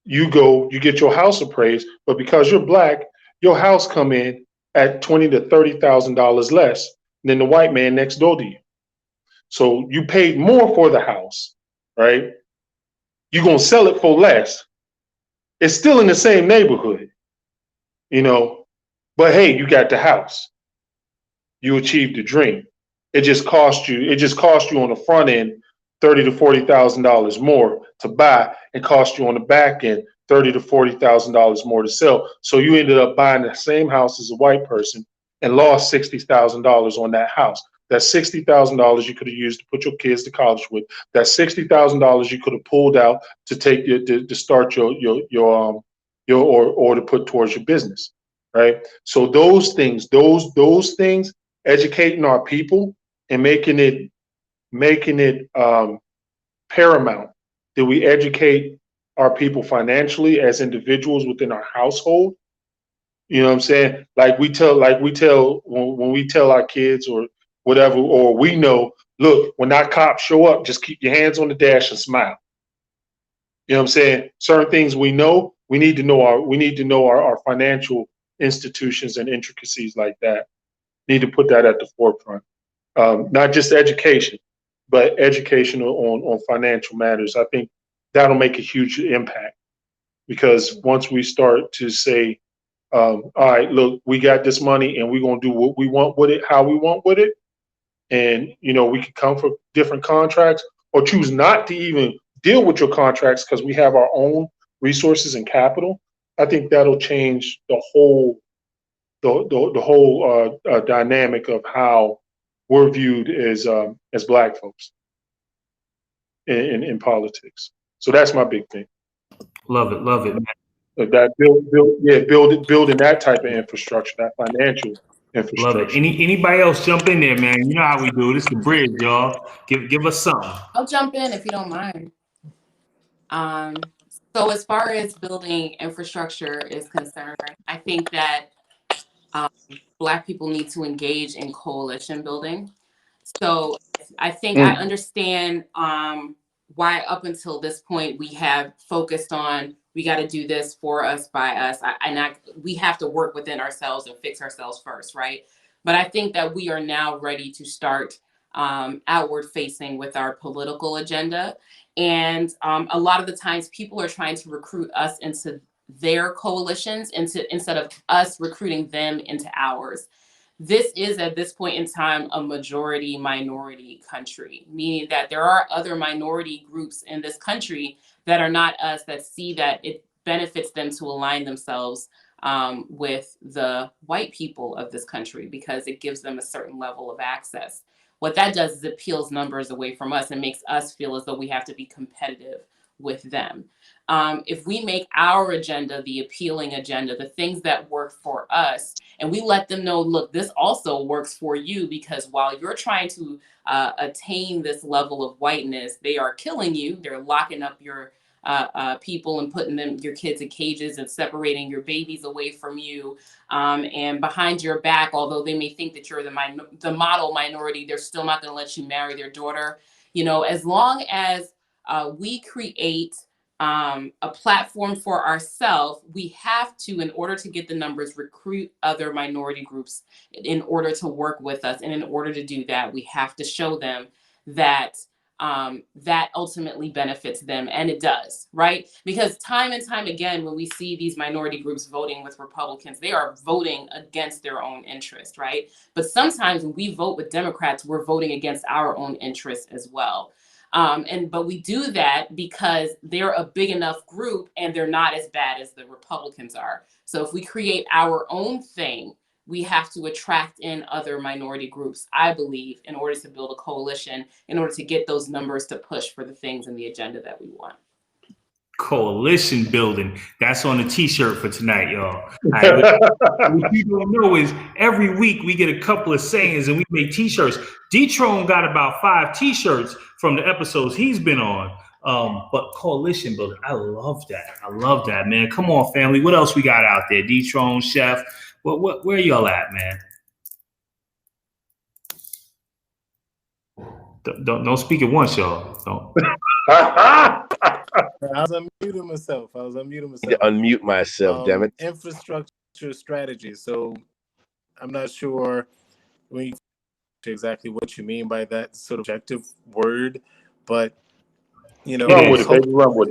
You go, you get your house appraised, but because you're Black, your house come in at $20,000 to $30,000 less than the white man next door to you. So you paid more for the house, right? You're gonna sell it for less. It's still in the same neighborhood, you know, but hey, you got the house. You achieved the dream. It just cost you on the front end $30,000 to $40,000 more to buy, and cost you on the back end $30,000 to $40,000 more to sell. So you ended up buying the same house as a white person and lost $60,000 on that house. That $60,000 you could have used to put your kids to college with. That $60,000 you could have pulled out to take to start your or to put towards your business, right? So those things, educating our people and making it paramount that we educate our people financially as individuals within our household. You know what I'm saying? Like we tell when we tell our kids or whatever, or we know, look, when that cop show up, just keep your hands on the dash and smile. You know what I'm saying? Certain things we know, we need to know our financial institutions and intricacies like that. Need to put that at the forefront. Not just education, but education on financial matters. I think that'll make a huge impact, because once we start to say, all right, look, we got this money and we're going to do what we want with it, how we want with it. And, you know, we can come for different contracts or choose not to even deal with your contracts because we have our own resources and capital. I think that'll change the whole dynamic of how we're viewed as Black folks in politics. So that's my big thing. Love it, man. That building that type of infrastructure, that financial infrastructure. Love it. Anybody else jump in there, man? You know how we do. This is the bridge, y'all. Give us something. I'll jump in if you don't mind. So as far as building infrastructure is concerned, I think that Black people need to engage in coalition building. So I think I understand why up until this point we have focused on, we got to do this for us, by us. We have to work within ourselves and fix ourselves first, right? But I think that we are now ready to start outward facing with our political agenda. And a lot of the times people are trying to recruit us into their coalitions instead of us recruiting them into ours. This is at this point in time a majority minority country, meaning that there are other minority groups in this country that are not us, that see that it benefits them to align themselves with the white people of this country because it gives them a certain level of access. What that does is it peels numbers away from us and makes us feel as though we have to be competitive with them. If we make our agenda the appealing agenda, the things that work for us, and we let them know, look, this also works for you, because while you're trying to attain this level of whiteness, they are killing you. They're locking up your people and putting your kids in cages and separating your babies away from you. And behind your back, although they may think that you're the model minority, they're still not going to let you marry their daughter. You know, as long as we create a platform for ourselves, we have to, in order to get the numbers, recruit other minority groups in order to work with us. And in order to do that, we have to show them that that ultimately benefits them. And it does, right? Because time and time again, when we see these minority groups voting with Republicans, they are voting against their own interest, right? But sometimes when we vote with Democrats, we're voting against our own interests as well. But we do that because they're a big enough group and they're not as bad as the Republicans are. So if we create our own thing, we have to attract in other minority groups, I believe, in order to build a coalition, in order to get those numbers to push for the things in the agenda that we want. Coalition building. That's on the t-shirt for tonight, y'all. All right, what people don't know is every week we get a couple of sayings and we make t-shirts. D-Tron got about 5 t-shirts from the episodes he's been on. But coalition building, I love that. I love that, man. Come on, family. What else we got out there? D-Tron, Chef. Where y'all at, man? Don't speak at once, y'all. Don't. I was unmuting myself. Unmute myself, damn it. Infrastructure strategy. So I'm not sure exactly what you mean by that sort of objective word, but run with it, baby. Run with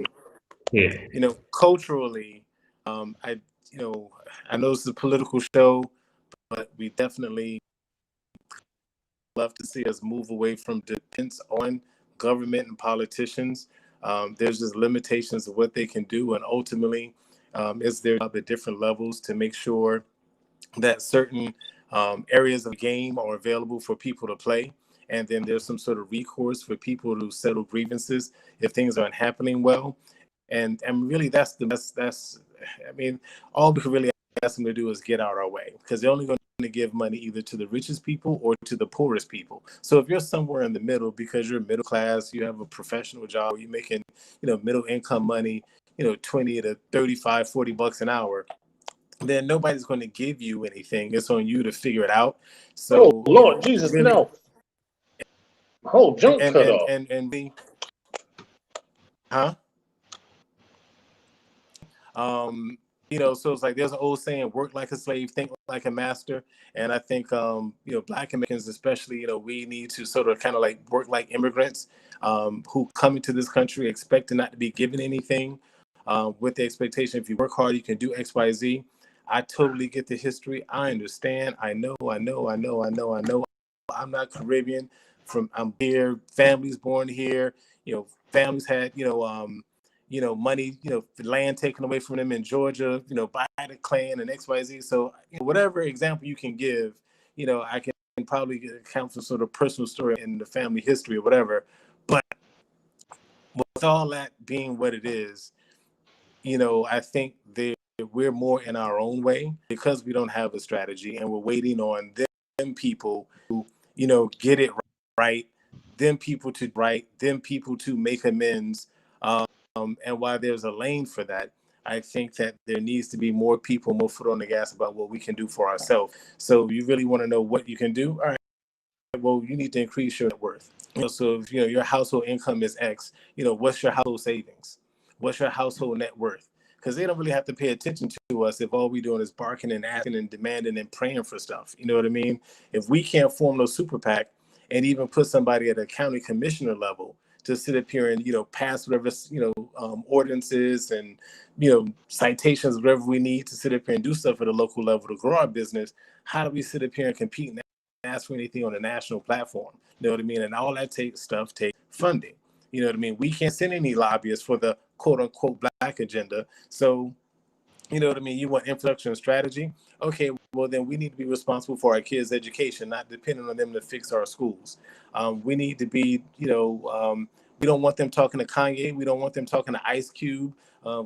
it. Yeah. Culturally, I know this is a political show, but we definitely love to see us move away from dependence on government and politicians. There's just limitations of what they can do, and ultimately, it's their job at different levels to make sure that certain areas of the game are available for people to play, and then there's some sort of recourse for people to settle grievances if things aren't happening well. And really, all we can really ask them to do is get out our way, because they're only going to give money either to the richest people or to the poorest people. So if you're somewhere in the middle, because you're middle class, you have a professional job, you're making, middle income money, 20 to 35, 40 bucks an hour, then nobody's going to give you anything. It's on you to figure it out. So, oh Lord Jesus, really, no. Whole junk cut off. And we, huh? So it's like there's an old saying, work like a slave, think like a master. And I think, Black Americans especially, we need to sort of kind of like work like immigrants who come into this country expecting not to be given anything, with the expectation if you work hard, you can do X, Y, Z. I totally get the history. I understand. I know. I'm not Caribbean. I'm here. Families born here. Families had, money, land taken away from them in Georgia, by the Klan and X, Y, Z. So whatever example you can give, I can probably account for sort of personal story in the family history or whatever. But with all that being what it is, I think we're more in our own way because we don't have a strategy, and we're waiting on them people who, get it right, them people to make amends. And while there's a lane for that, I think that there needs to be more people, more foot on the gas about what we can do for ourselves. So you really want to know what you can do? All right, well, you need to increase your net worth. So if your household income is X, what's your household savings? What's your household net worth? Because they don't really have to pay attention to us if all we're doing is barking and asking and demanding and praying for stuff. You know what I mean? If we can't form those super PAC and even put somebody at a county commissioner level to sit up here and, pass whatever, ordinances and, citations, whatever we need to sit up here and do stuff at a local level to grow our business, how do we sit up here and compete and ask for anything on a national platform? You know what I mean? And all that takes funding. You know what I mean? We can't send any lobbyists for the quote unquote Black agenda. So, you know what I mean? You want infrastructure and strategy? Okay, well, then we need to be responsible for our kids' education, not depending on them to fix our schools. We need to be, we don't want them talking to Kanye. We don't want them talking to Ice Cube.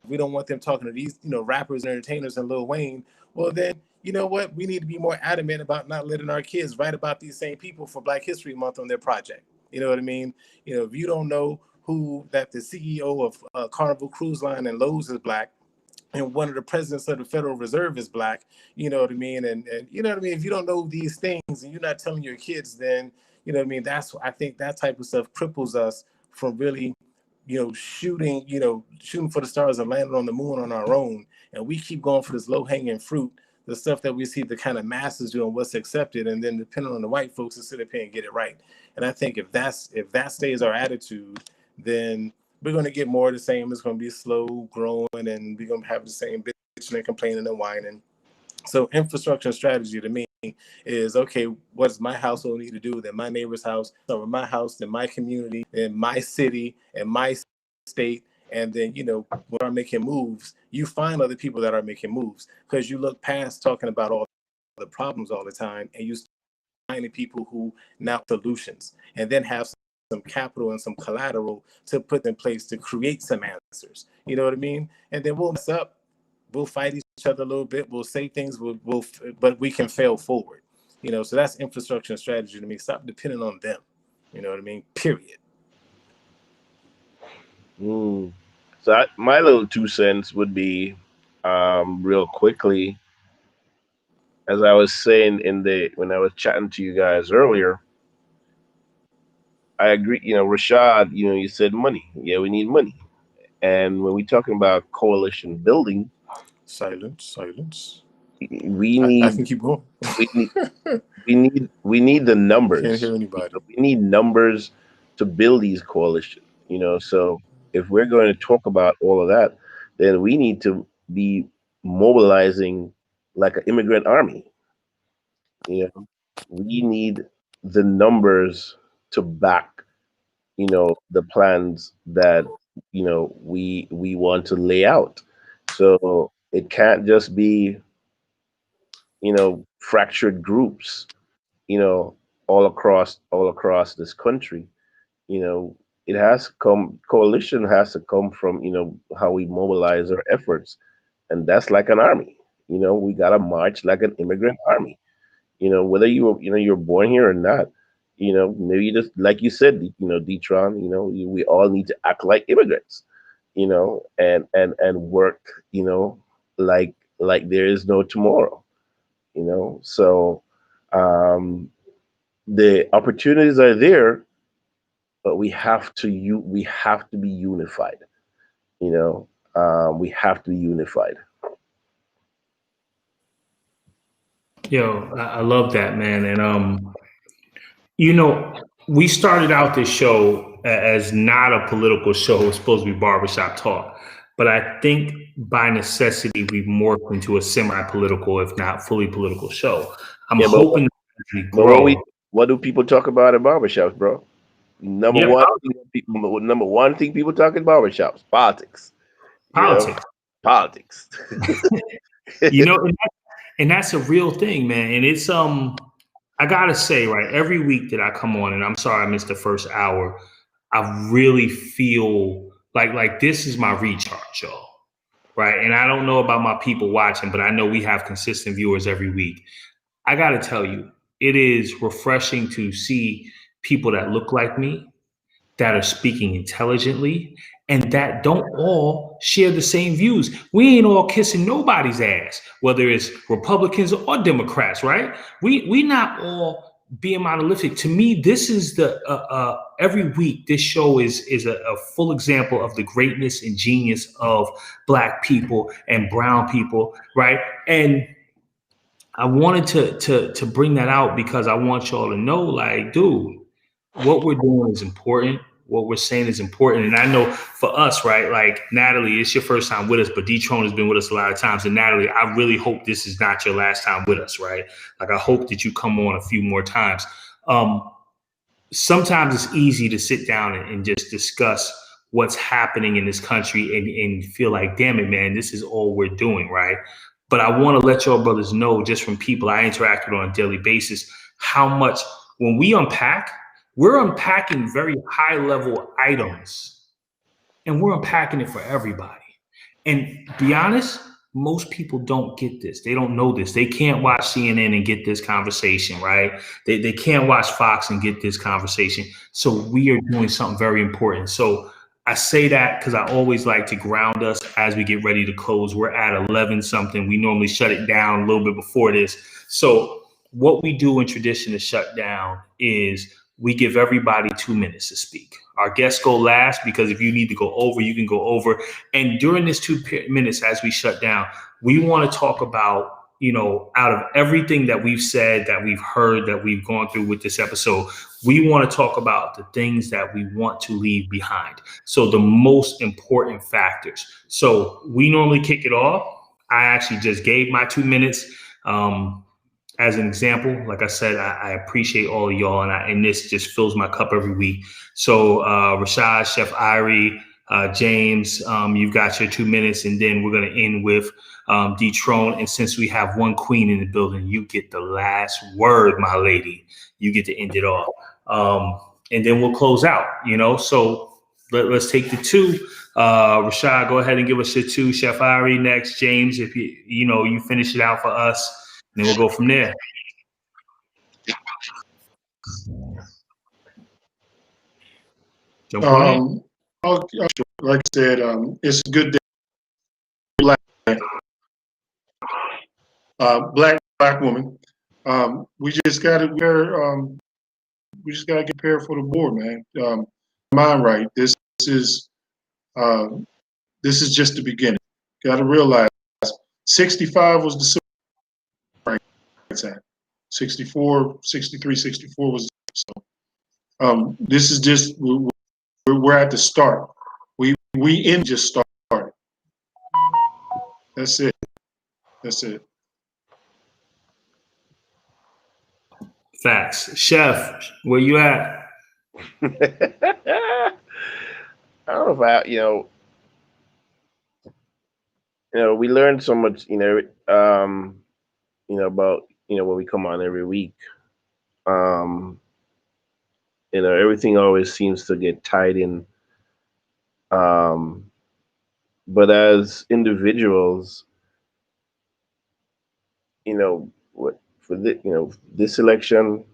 We don't want them talking to these, rappers and entertainers and Lil Wayne. Well, then, you know what? We need to be more adamant about not letting our kids write about these same people for Black History Month on their project. You know what I mean? If you don't know that the CEO of Carnival Cruise Line and Lowe's is Black, and one of the presidents of the Federal Reserve is Black, you know what I mean? And you know what I mean? If you don't know these things and you're not telling your kids, then, you know what I mean? I think that type of stuff cripples us from really, shooting for the stars and landing on the moon on our own. And we keep going for this low hanging fruit the stuff that we see the kind of masses doing, what's accepted, and then depending on the white folks to sit up here and get it right. And I think if that stays our attitude, then we're going to get more of the same. It's going to be slow growing, and we're going to have the same bitching and complaining and whining. So infrastructure and strategy to me is, okay, what does my household need to do, then my neighbor's house, or my house, then my community, then my city, and my state. And then, you know, when we are making moves, you find other people that are making moves, because you look past talking about all the problems all the time, and you find the people who now solutions, and then have some capital and some collateral to put in place to create some answers. You know what I mean? And then we'll mess up. We'll fight each other a little bit. We'll say things, but we can fail forward. You know, so that's infrastructure and strategy to me. Stop depending on them. You know what I mean? Period. So my little 2 cents would be, real quickly, as I was saying when I was chatting to you guys earlier, I agree. You know, Rashad, you know, you said money. Yeah, we need money. And when we're talking about coalition building, Silence. we need. I can keep going. We need the numbers. Can't hear anybody. We need numbers to build these coalitions. You know, so if we're going to talk about all of that, then we need to be mobilizing like an immigrant army. You know, we need the numbers to back, you know, the plans that, you know, we want to lay out. So it can't just be, you know, fractured groups, you know, all across this country. You know, it has to come, coalition has to come from, you know, how we mobilize our efforts. And that's like an army. You know, we got to march like an immigrant army. You know, whether you're born here or not, you know, maybe you just, like you said, you know, D-Tron, you know, we all need to act like immigrants, you know, and work, you know, like there is no tomorrow, you know. So the opportunities are there, but we have to be unified, you know. We have to be unified. Yo, I love that, man. And you know, we started out this show as not a political show. It's supposed to be barbershop talk. But I think by necessity, we've morphed into a semi-political, if not fully political show. I'm hoping to grow. What do people talk about at barbershops, bro? Number one thing people talk in barbershops: politics. Politics. You know, and that's a real thing, man. And it's I gotta say, right, every week that I come on, and I'm sorry I missed the first hour, I really feel like this is my recharge, y'all. Right. And I don't know about my people watching, but I know we have consistent viewers every week. I gotta tell you, it is refreshing to see people that look like me, that are speaking intelligently, and that don't all share the same views. We ain't all kissing nobody's ass, whether it's Republicans or Democrats, right? We not all being monolithic. To me, this is the every week this show is a full example of the greatness and genius of Black people and brown people, right? And I wanted to bring that out because I want y'all to know, like, dude, what we're doing is important. What we're saying is important. And I know for us, right, like Natalie, it's your first time with us, but D-Tron has been with us a lot of times. And Natalie, I really hope this is not your last time with us, right? Like, I hope that you come on a few more times. Sometimes it's easy to sit down and just discuss what's happening in this country and feel like, damn it, man, this is all we're doing, right? But I want to let y'all brothers know, just from people I interact with on a daily basis, how much when we unpack, we're unpacking very high level items and we're unpacking it for everybody. And to be honest, most people don't get this. They don't know this. They can't watch CNN and get this conversation, right? They can't watch Fox and get this conversation. So we are doing something very important. So I say that because I always like to ground us as we get ready to close. We're at 11 something. We normally shut it down a little bit before this. So what we do in tradition to shut down is we give everybody 2 minutes to speak. Our guests go last because if you need to go over, you can go over. And during this 2 minutes as we shut down, we want to talk about, out of everything that we've said, that we've heard, that we've gone through with this episode, we want to talk about the things that we want to leave behind. So the most important factors. So we normally kick it off. I actually just gave my 2 minutes. As an example, like I said, I appreciate all of y'all, and this just fills my cup every week. So Rashad, Chef Irie, James, you've got your 2 minutes, and then we're going to end with D-Tron. And since we have one queen in the building, you get the last word, my lady. You get to end it off. And then we'll close out, So let's take the 2. Rashad, go ahead and give us your 2. Chef Irie next. James, if you finish it out for us. Then we'll go from there. Like I said, it's a good day. Black woman. We just got to get prepared for the board, man. Mind right. This is just the beginning. Got to realize 65 was the civil rights act. 64, 63, 64 was so. This is just we're at the start. We in just started. That's it. That's it. Facts. Chef, where you at? I don't know if we learned so much, about, when we come on every week. Everything always seems to get tied in. But as individuals, for this election,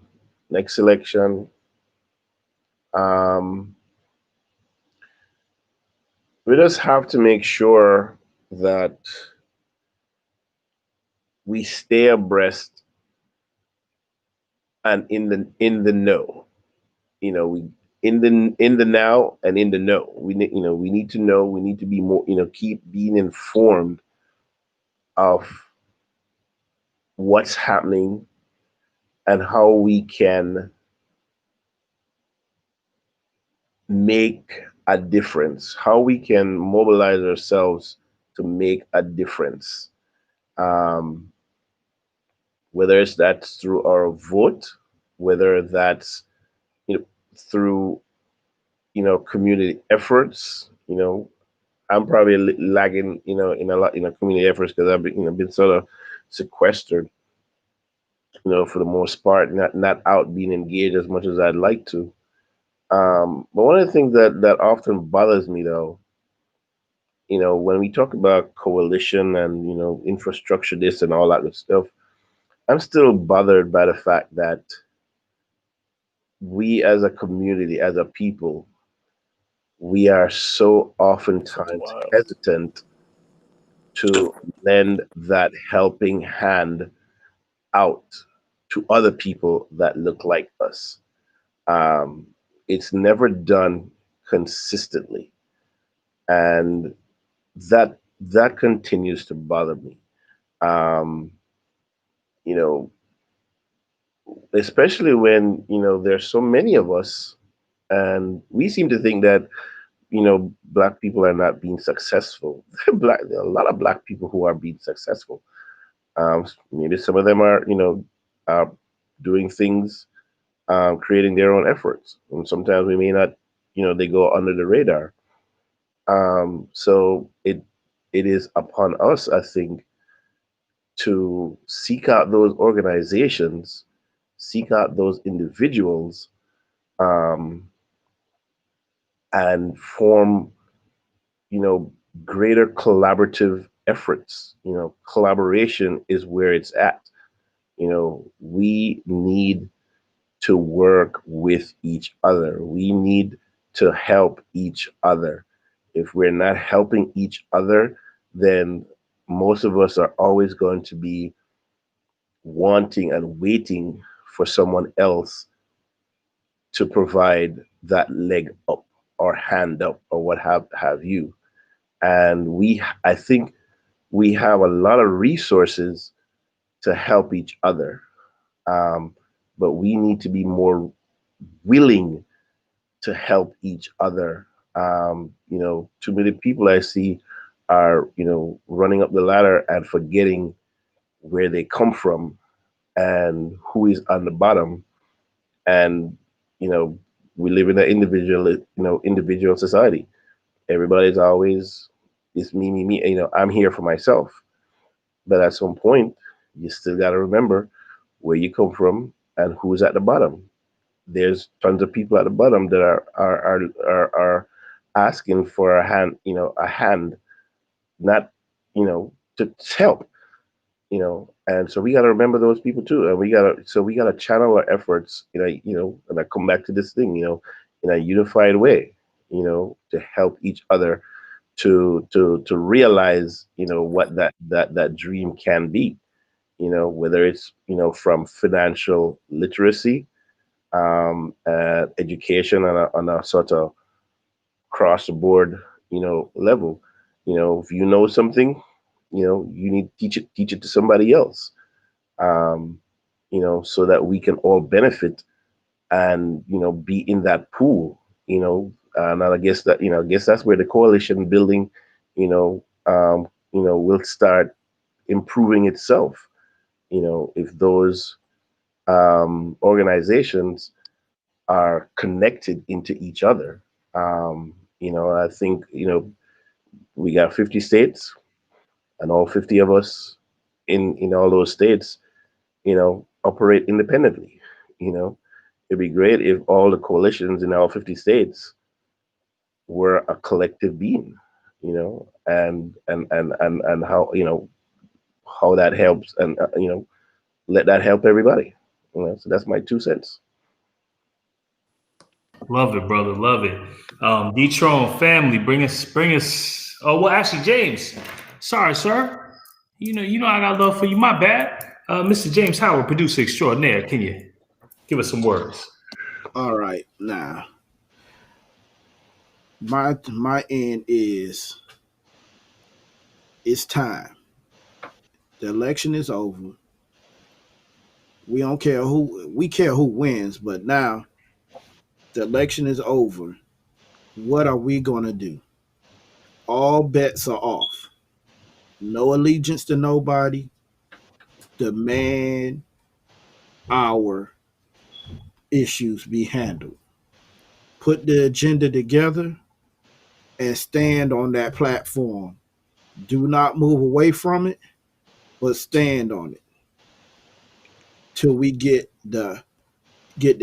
next election, we just have to make sure that we stay abreast and in the know. We in the now and in the know. We need to know. We need to be more. Keep being informed of what's happening and how we can make a difference, how we can mobilize ourselves to make a difference. Whether that's through our vote, whether that's through community efforts. I'm probably lagging in a lot community efforts because I've been sort of sequestered for the most part, not out being engaged as much as I'd like to. But one of the things that often bothers me though, when we talk about coalition and infrastructure, this and all that good stuff, I'm still bothered by the fact that we as a community, as a people, we are so oftentimes hesitant to lend that helping hand out to other people that look like us. It's never done consistently, and that continues to bother me. Especially when there's so many of us, and we seem to think that Black people are not being successful. There are a lot of Black people who are being successful. Maybe some of them are doing things, creating their own efforts, and sometimes we may not, they go under the radar. So it is upon us, I think, to seek out those organizations, seek out those individuals, and form, greater collaborative efforts. Collaboration is where it's at. We need to work with each other. We need to help each other. If we're not helping each other, then most of us are always going to be wanting and waiting for someone else to provide that leg up or hand up or what have you. And I think we have a lot of resources to help each other. But we need to be more willing to help each other. Too many people I see are, running up the ladder and forgetting where they come from and who is on the bottom. And, we live in an individual society. Everybody's always, it's me, me, me. I'm here for myself. But at some point, you still got to remember where you come from and who's at the bottom. There's tons of people at the bottom that are asking for a hand, not, to help, and so we got to remember those people too, and we got to channel our efforts, and I come back to this thing, in a unified way, to help each other to realize, what that dream can be, whether it's, from financial literacy, education on a sort of cross the board, level. If you know something, you need to teach it to somebody else, so that we can all benefit and, be in that pool, and I guess that's where the coalition building, will start improving itself, if those organizations are connected into each other. I think, we got 50 states, and all 50 of us in all those states, operate independently. It'd be great if all the coalitions in all 50 states were a collective being, and how that helps, and let that help everybody. So that's my 2 cents. Love it, brother. Love it. D-Tron family, bring us. Oh, well, actually, James. Sorry, sir. You know, I got love for you. My bad. Mr. James Howard, producer extraordinaire. Can you give us some words? All right, now my end is it's time. The election is over. We don't care we care who wins, but now the election is over. What are we gonna do? All bets are off. No allegiance to nobody. Demand our issues be handled. Put the agenda together and stand on that platform. Do not move away from it, but stand on it till we get the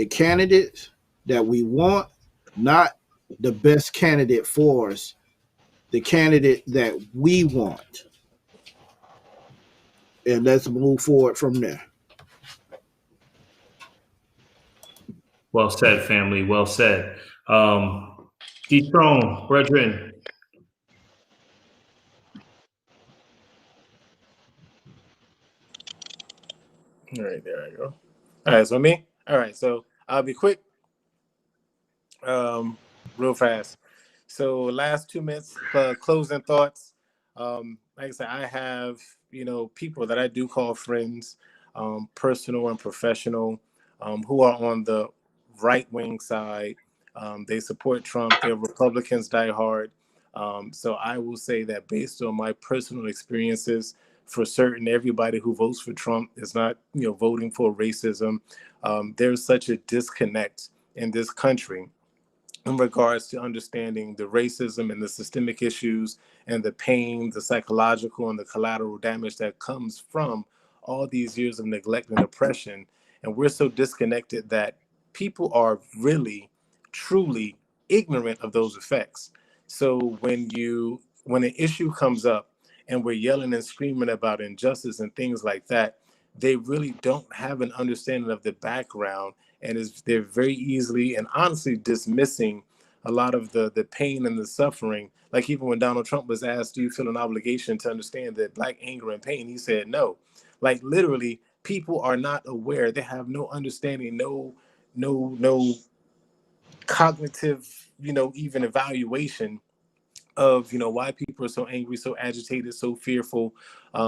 candidates that we want, not the best candidate for us, the candidate that we want. And let's move forward from there. Well said, family. Well said. D-Tron, brethren. All right, there I go. All right, so me. All right, so I'll be quick, real fast. So last 2 minutes, closing thoughts. Like I said, I have people that I do call friends, personal and professional, who are on the right wing side. They support Trump. They're Republicans die hard. So I will say that based on my personal experiences, for certain, everybody who votes for Trump is not, voting for racism. There's such a disconnect in this country in regards to understanding the racism and the systemic issues and the pain, the psychological and the collateral damage that comes from all these years of neglect and oppression. And we're so disconnected that people are really, truly ignorant of those effects. So when an issue comes up and we're yelling and screaming about injustice and things like that, they really don't have an understanding of the background, and they're very easily and honestly dismissing a lot of the pain and the suffering. Like even when Donald Trump was asked, do you feel an obligation to understand that Black anger and pain? He said no. Like literally, people are not aware. They have no understanding, no cognitive, even evaluation of, you know, why people are so angry, so agitated, so fearful.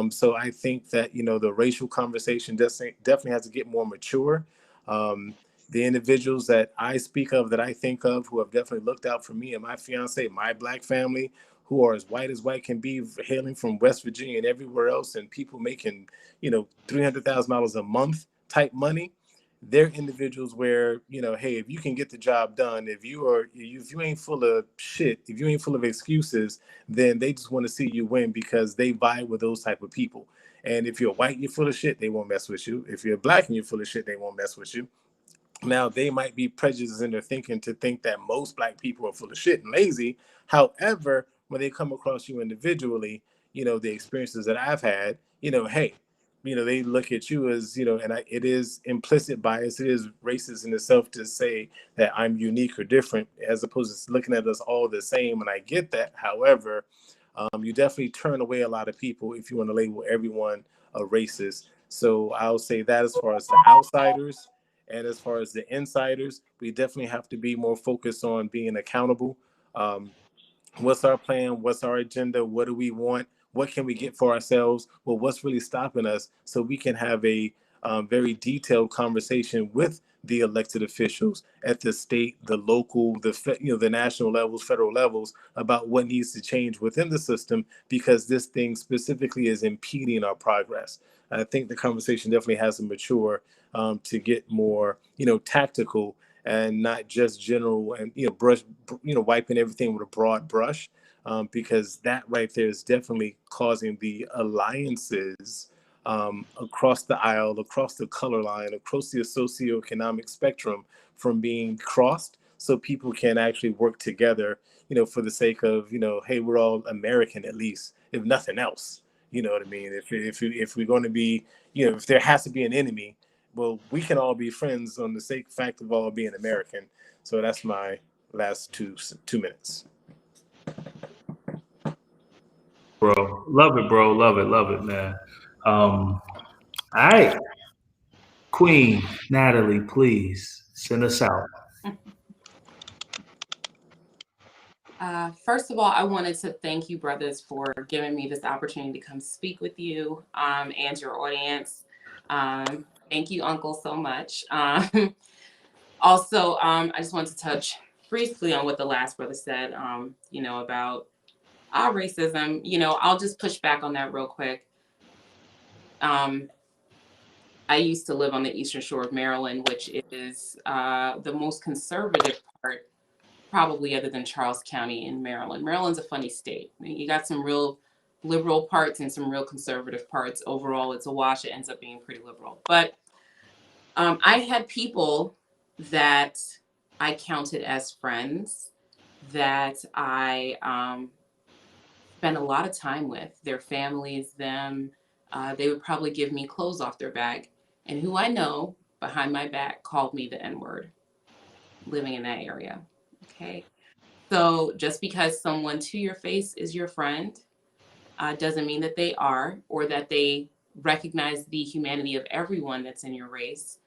So I think that, you know, the racial conversation definitely has to get more mature. The individuals that I speak of, that I think of, who have definitely looked out for me and my fiance, my Black family, who are as white can be, hailing from West Virginia and everywhere else, and people making, you know, $300,000 a month type money. They're individuals where, you know, hey, if you can get the job done, if you ain't full of shit, if you ain't full of excuses, then they just want to see you win, because they vibe with those type of people. And if you're white, you're full of shit, they won't mess with you. If you're Black and you're full of shit, they won't mess with you. Now, they might be prejudiced in their thinking to think that most Black people are full of shit and lazy. However, when they come across you individually, you know, the experiences that I've had, you know, hey, you know, they look at you as, you know, and it is implicit bias. It is racist in itself to say that I'm unique or different, as opposed to looking at us all the same. And I get that. However, you definitely turn away a lot of people if you want to label everyone a racist. So I'll say that as far as the outsiders. And as far as the insiders, we definitely have to be more focused on being accountable. What's our plan? What's our agenda? What do we want? What can we get for ourselves? Well, what's really stopping us, so we can have a very detailed conversation with the elected officials at the state, the local, the national levels, federal levels, about what needs to change within the system, because this thing specifically is impeding our progress. I think the conversation definitely has to mature to get more, you know, tactical, and not just general, and, you know, wiping everything with a broad brush, because that right there is definitely causing the alliances across the aisle, across the color line, across the socioeconomic spectrum from being crossed, so people can actually work together, you know, for the sake of, you know, hey, we're all American, at least, if nothing else. You know what I mean? If we're going to be, you know, if there has to be an enemy, well, we can all be friends on the fact of all being American. So that's my last two minutes. Bro, love it, bro. Love it, man. All right. Queen Natalie, please send us out. First of all, I wanted to thank you, brothers, for giving me this opportunity to come speak with you and your audience. Thank you, Uncle, so much. Also, I just wanted to touch briefly on what the last brother said, you know, about racism. You know, I'll just push back on that real quick. I used to live on the Eastern Shore of Maryland, which is the most conservative part, probably, other than Charles County in Maryland. Maryland's a funny state. I mean, you got some real liberal parts and some real conservative parts. Overall, it's a wash. It ends up being pretty liberal. But I had people that I counted as friends that I spent a lot of time with, their families, them. They would probably give me clothes off their back, and who I know behind my back called me the N-word, living in that area. Okay. So just because someone to your face is your friend doesn't mean that they are, or that they recognize the humanity of everyone that's in your race,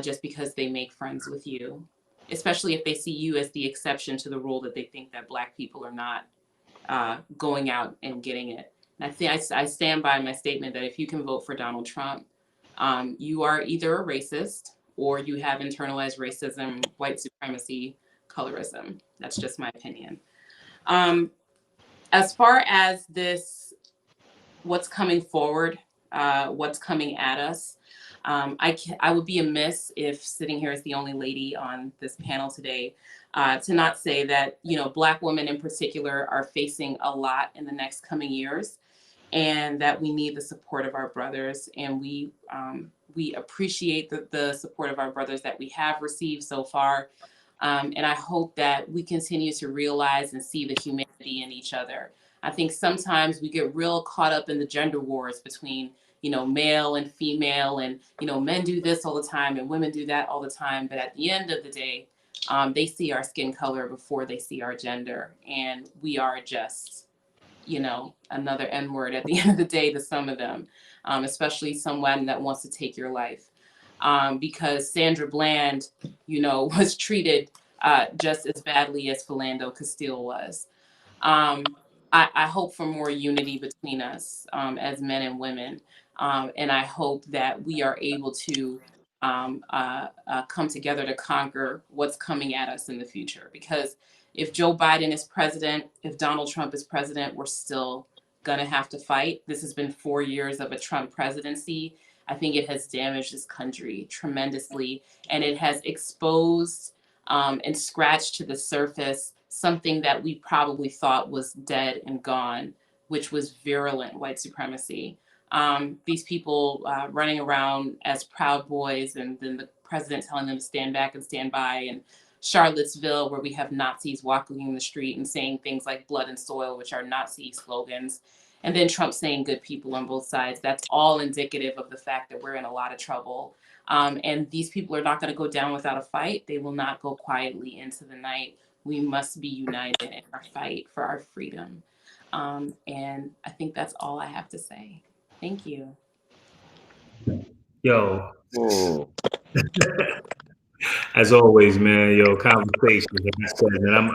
just because they make friends with you, especially if they see you as the exception to the rule, that they think that Black people are not going out and getting it. And I stand by my statement that if you can vote for Donald Trump, you are either a racist, or you have internalized racism, white supremacy, colorism. That's just my opinion. As far as this, what's coming forward, what's coming at us, I would be amiss if, sitting here as the only lady on this panel today, to not say that, you know, Black women in particular are facing a lot in the next coming years, and that we need the support of our brothers. And we appreciate the support of our brothers that we have received so far. And I hope that we continue to realize and see the humanity in each other. I think sometimes we get real caught up in the gender wars between, you know, male and female, and, you know, men do this all the time and women do that all the time. But at the end of the day, they see our skin color before they see our gender. And we are just, you know, another N-word at the end of the day to some of them, especially someone that wants to take your life. Because Sandra Bland, you know, was treated just as badly as Philando Castile was. I hope for more unity between us as men and women. And I hope that we are able to come together to conquer what's coming at us in the future. Because if Joe Biden is president, if Donald Trump is president, we're still going to have to fight. This has been 4 years of a Trump presidency. I think it has damaged this country tremendously, and it has exposed and scratched to the surface something that we probably thought was dead and gone, which was virulent white supremacy. These people running around as Proud Boys, and then the president telling them to stand back and stand by, and Charlottesville, where we have Nazis walking in the street and saying things like blood and soil, which are Nazi slogans. And then Trump saying good people on both sides. That's all indicative of the fact that we're in a lot of trouble. And these people are not going to go down without a fight. They will not go quietly into the night. We must be united in our fight for our freedom. And I think that's all I have to say. Thank you. Yo. As always, man, conversations, like I said, and I'm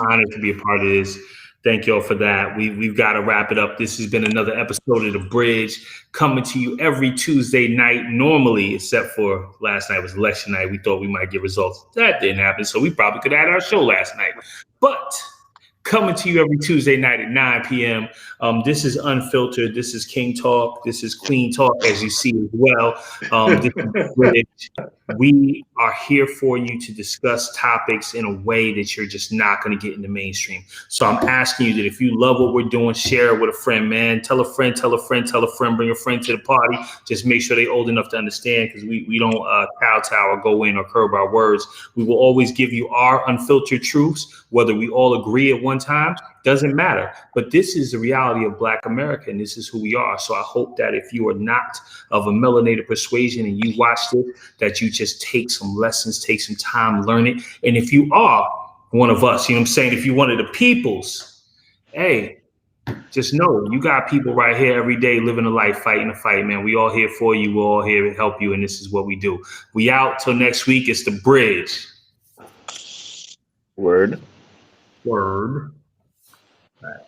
honored to be a part of this. Thank y'all for that. We've got to wrap it up. This has been another episode of The Bridge, coming to you every Tuesday night, normally, except for last night was election night. We thought we might get results. That didn't happen, so we probably could have had our show last night. But coming to you every Tuesday night at 9 p.m. This is Unfiltered. This is King Talk. This is Queen Talk, as you see as well. This is Bridge. We are here for you to discuss topics in a way that you're just not going to get in the mainstream. So I'm asking you that if you love what we're doing, share it with a friend, man. Tell a friend, tell a friend, tell a friend, bring a friend to the party. Just make sure they're old enough to understand, because we don't kowtow or go in or curb our words. We will always give you our unfiltered truths, whether we all agree at one time. Doesn't matter. But this is the reality of Black America, and this is who we are. So I hope that if you are not of a melanated persuasion and you watch this, that you just take some lessons, take some time, learn it. And if you are one of us, you know what I'm saying? If you're one of the peoples, hey, just know you got people right here every day living a life, fighting a fight, man. We all here for you. We're all here to help you. And this is what we do. We out till next week. It's The Bridge. Word. Word. All right.